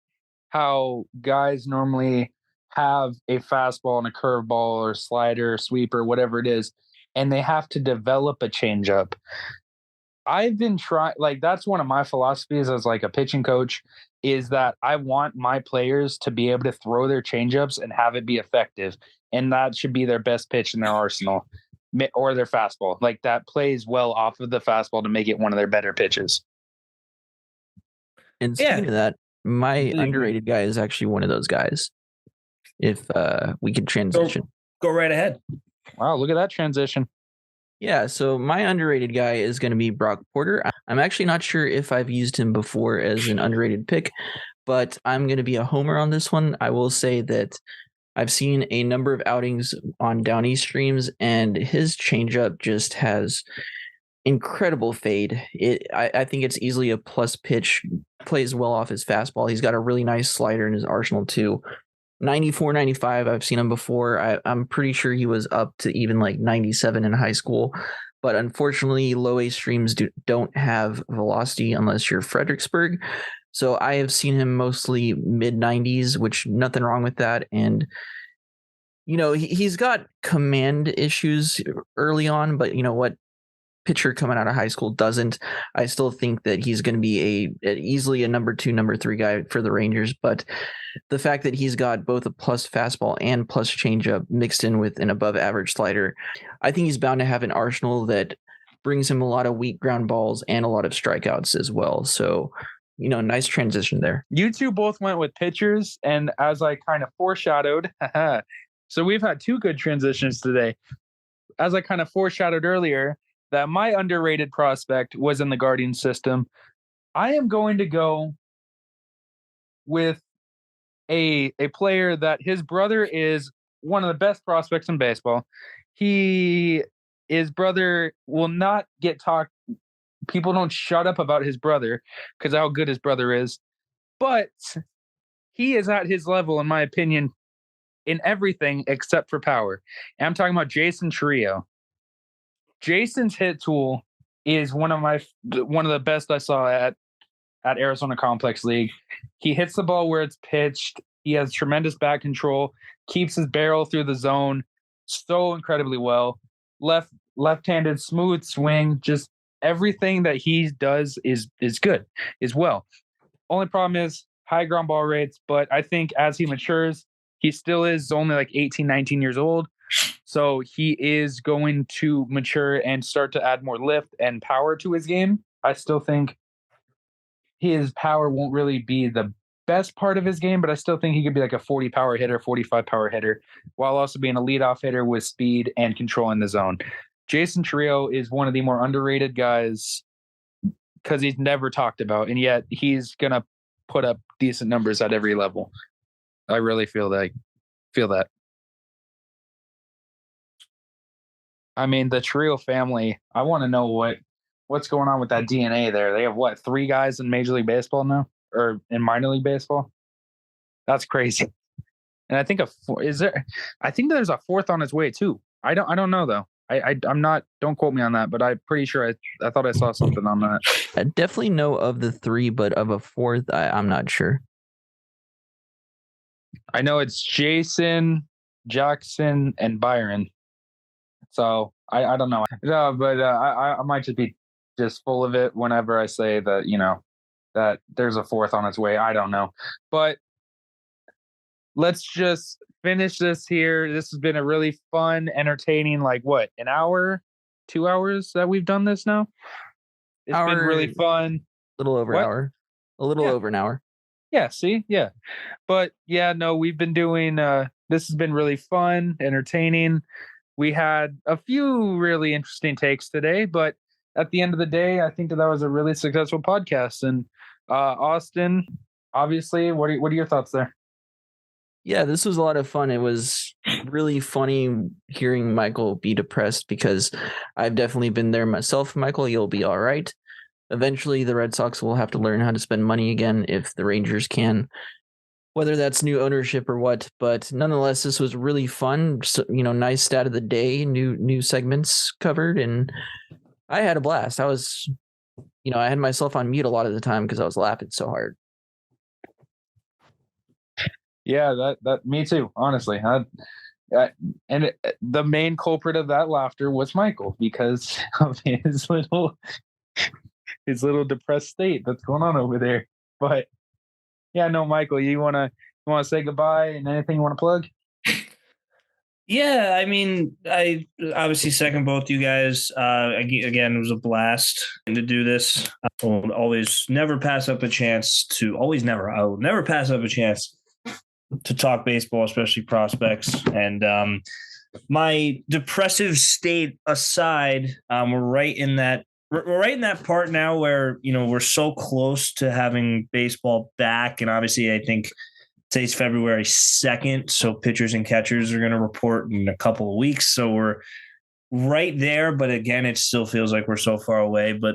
how guys normally have a fastball and a curveball or slider, or sweeper, whatever it is, and they have to develop a changeup. I've been trying, like, that's one of my philosophies as like a pitching coach, is that I want my players to be able to throw their changeups and have it be effective. And that should be their best pitch in their arsenal or their fastball. Like, that plays well off of the fastball to make it one of their better pitches. And speaking of that, my underrated guy is actually one of those guys. If we could transition. Go right ahead. Wow, look at that transition. Yeah, so my underrated guy is going to be Brock Porter. I'm actually not sure if I've used him before as an underrated pick, but I'm going to be a homer on this one. I will say that I've seen a number of outings on Downey streams, and his changeup just has incredible fade. I think it's easily a plus pitch, plays well off his fastball. He's got a really nice slider in his arsenal too. 94, 95, I've seen him before. I'm pretty sure he was up to even like 97 in high school. But unfortunately, low A streams don't have velocity unless you're Fredericksburg. So I have seen him mostly mid 90s, which nothing wrong with that. And, you know, he's got command issues early on, but you know what? Pitcher coming out of high school doesn't. I still think that he's going to be easily a number 2, number 3 guy for the Rangers. But the fact that he's got both a plus fastball and plus changeup mixed in with an above average slider, I think he's bound to have an arsenal that brings him a lot of weak ground balls and a lot of strikeouts as well. So, you know, nice transition there. You two both went with pitchers, and as I kind of foreshadowed, so we've had 2 good transitions today. As I kind of foreshadowed earlier, that my underrated prospect was in the Guardian system. I am going to go with a player that his brother is one of the best prospects in baseball. His brother will not get talked. People don't shut up about his brother because how good his brother is. But he is at his level, in my opinion, in everything except for power. And I'm talking about Jason Trio. Jason's hit tool is one of the best I saw at Arizona Complex League. He hits the ball where it's pitched. He has tremendous bat control, keeps his barrel through the zone so incredibly well. Left-handed smooth swing, just everything that he does is good, is well. Only problem is high ground ball rates, but I think as he matures, he still is only like 18, 19 years old. So he is going to mature and start to add more lift and power to his game. I still think his power won't really be the best part of his game, but I still think he could be like a 40 power hitter, 45 power hitter, while also being a leadoff hitter with speed and control in the zone. Jason Trio is one of the more underrated guys because he's never talked about, and yet he's going to put up decent numbers at every level. I really feel that. I mean, the Trio family, I want to know what's going on with that DNA there. They have 3 guys in Major League Baseball now, or in minor league baseball? That's crazy. And I think I think there's a 4th on its way too. I don't know though. I'm not, don't quote me on that, but I'm pretty sure I thought I saw something on that. I definitely know of the 3, but of a 4th, I'm not sure. I know it's Jason, Jackson, and Byron. So I don't know. No, but I might just be just full of it whenever I say that, you know, that there's a 4th on its way. I don't know. But let's just finish this here. This has been a really fun, entertaining, like an hour, 2 hours that we've done this now? It's been really fun. A little over an hour. A little over an hour. Yeah, see? Yeah. But yeah, no, we've been doing this has been really fun, entertaining. We had a few really interesting takes today, but at the end of the day, I think that was a really successful podcast. And Austin, obviously, what are your thoughts there? Yeah, this was a lot of fun. It was really funny hearing Michael be depressed because I've definitely been there myself. Michael, you'll be all right. Eventually, the Red Sox will have to learn how to spend money again if the Rangers can, whether that's new ownership or what. But nonetheless, this was really fun. So, you know, nice stat of the day, new segments covered, and I had a blast. I was, I had myself on mute a lot of the time because I was laughing so hard. Yeah, that me too. Honestly, the main culprit of that laughter was Michael because of his little depressed state that's going on over there. But yeah, no, Michael, you wanna say goodbye and anything you want to plug? Yeah, I mean, I obviously second both you guys. Again, it was a blast to do this. I will always never pass up a chance to always never. I will never pass up a chance to talk baseball, especially prospects. And my depressive state aside, we're right in that. We're right in that part now where we're so close to having baseball back, and obviously, I think today's February 2nd, so pitchers and catchers are going to report in a couple of weeks. So we're right there, but again, it still feels like we're so far away. But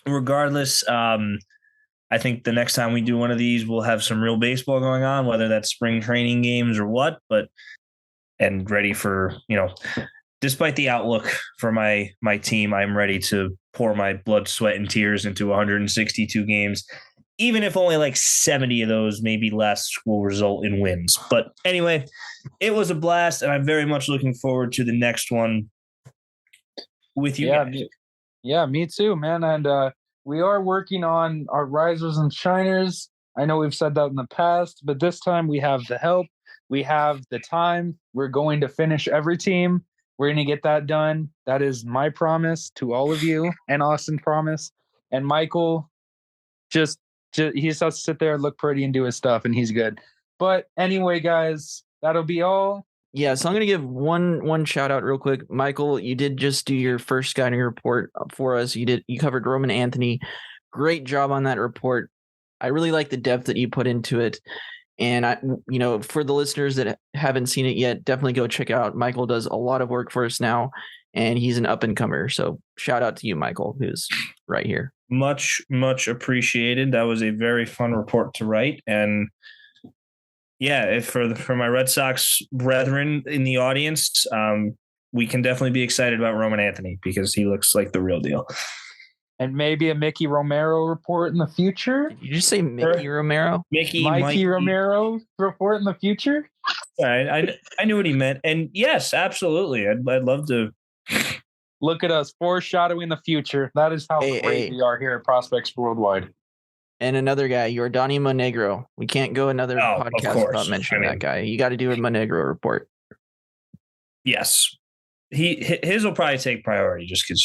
regardless, I think the next time we do one of these, we'll have some real baseball going on, whether that's spring training games or what. And ready for despite the outlook for my team, I'm ready to pour my blood, sweat, and tears into 162 games. Even if only like 70 of those, maybe less, will result in wins. But anyway, it was a blast, and I'm very much looking forward to the next one with you guys. Me too, man. And we are working on our risers and shiners. I know we've said that in the past, but this time we have the help. We have the time. We're going to finish every team. We're going to get that done. That is my promise to all of you, and Austin's promise. And Michael, just he just has to sit there, look pretty, and do his stuff, and he's good. But anyway, guys, that'll be all. Yeah, so I'm gonna give one shout out real quick. Michael, you did just do your first scouting report for us. You covered Roman Anthony. Great job on that report. I really like the depth that you put into it. And for the listeners that haven't seen it yet, definitely go check out. Michael does a lot of work for us now, and he's an up and comer. So shout out to you, Michael, who's right here. Much, much appreciated. That was a very fun report to write. And yeah, for my Red Sox brethren in the audience, we can definitely be excited about Roman Anthony because he looks like the real deal. And maybe a Mickey Romero report in the future. Did you just say Mickey Romero? Mikey Romero report in the future. I knew what he meant, and yes, absolutely. I'd love to. Look at us foreshadowing the future. That is how great we are here at Prospects Worldwide. And another guy, Yordani Monegro. We can't go another podcast without mentioning that guy. You got to do a Monegro report. Yes, his will probably take priority just because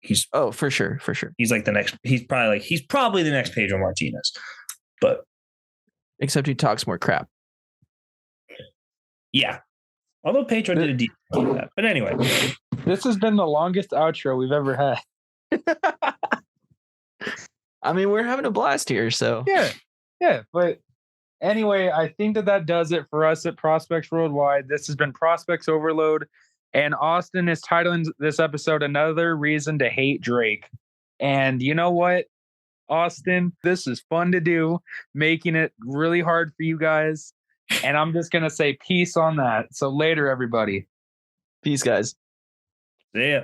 he's for sure. He's like the next. He's probably the next Pedro Martinez, but except he talks more crap. Yeah, although Pedro did a deep like that. But anyway, this has been the longest outro we've ever had. I mean, we're having a blast here, so yeah. But anyway, I think that does it for us at Prospects Worldwide. This has been Prospects Overload, and Austin is titling this episode "Another Reason to Hate Drake." And you know what, Austin, this is fun to do, making it really hard for you guys. And I'm just gonna say peace on that. So later, everybody. Peace, guys. See ya.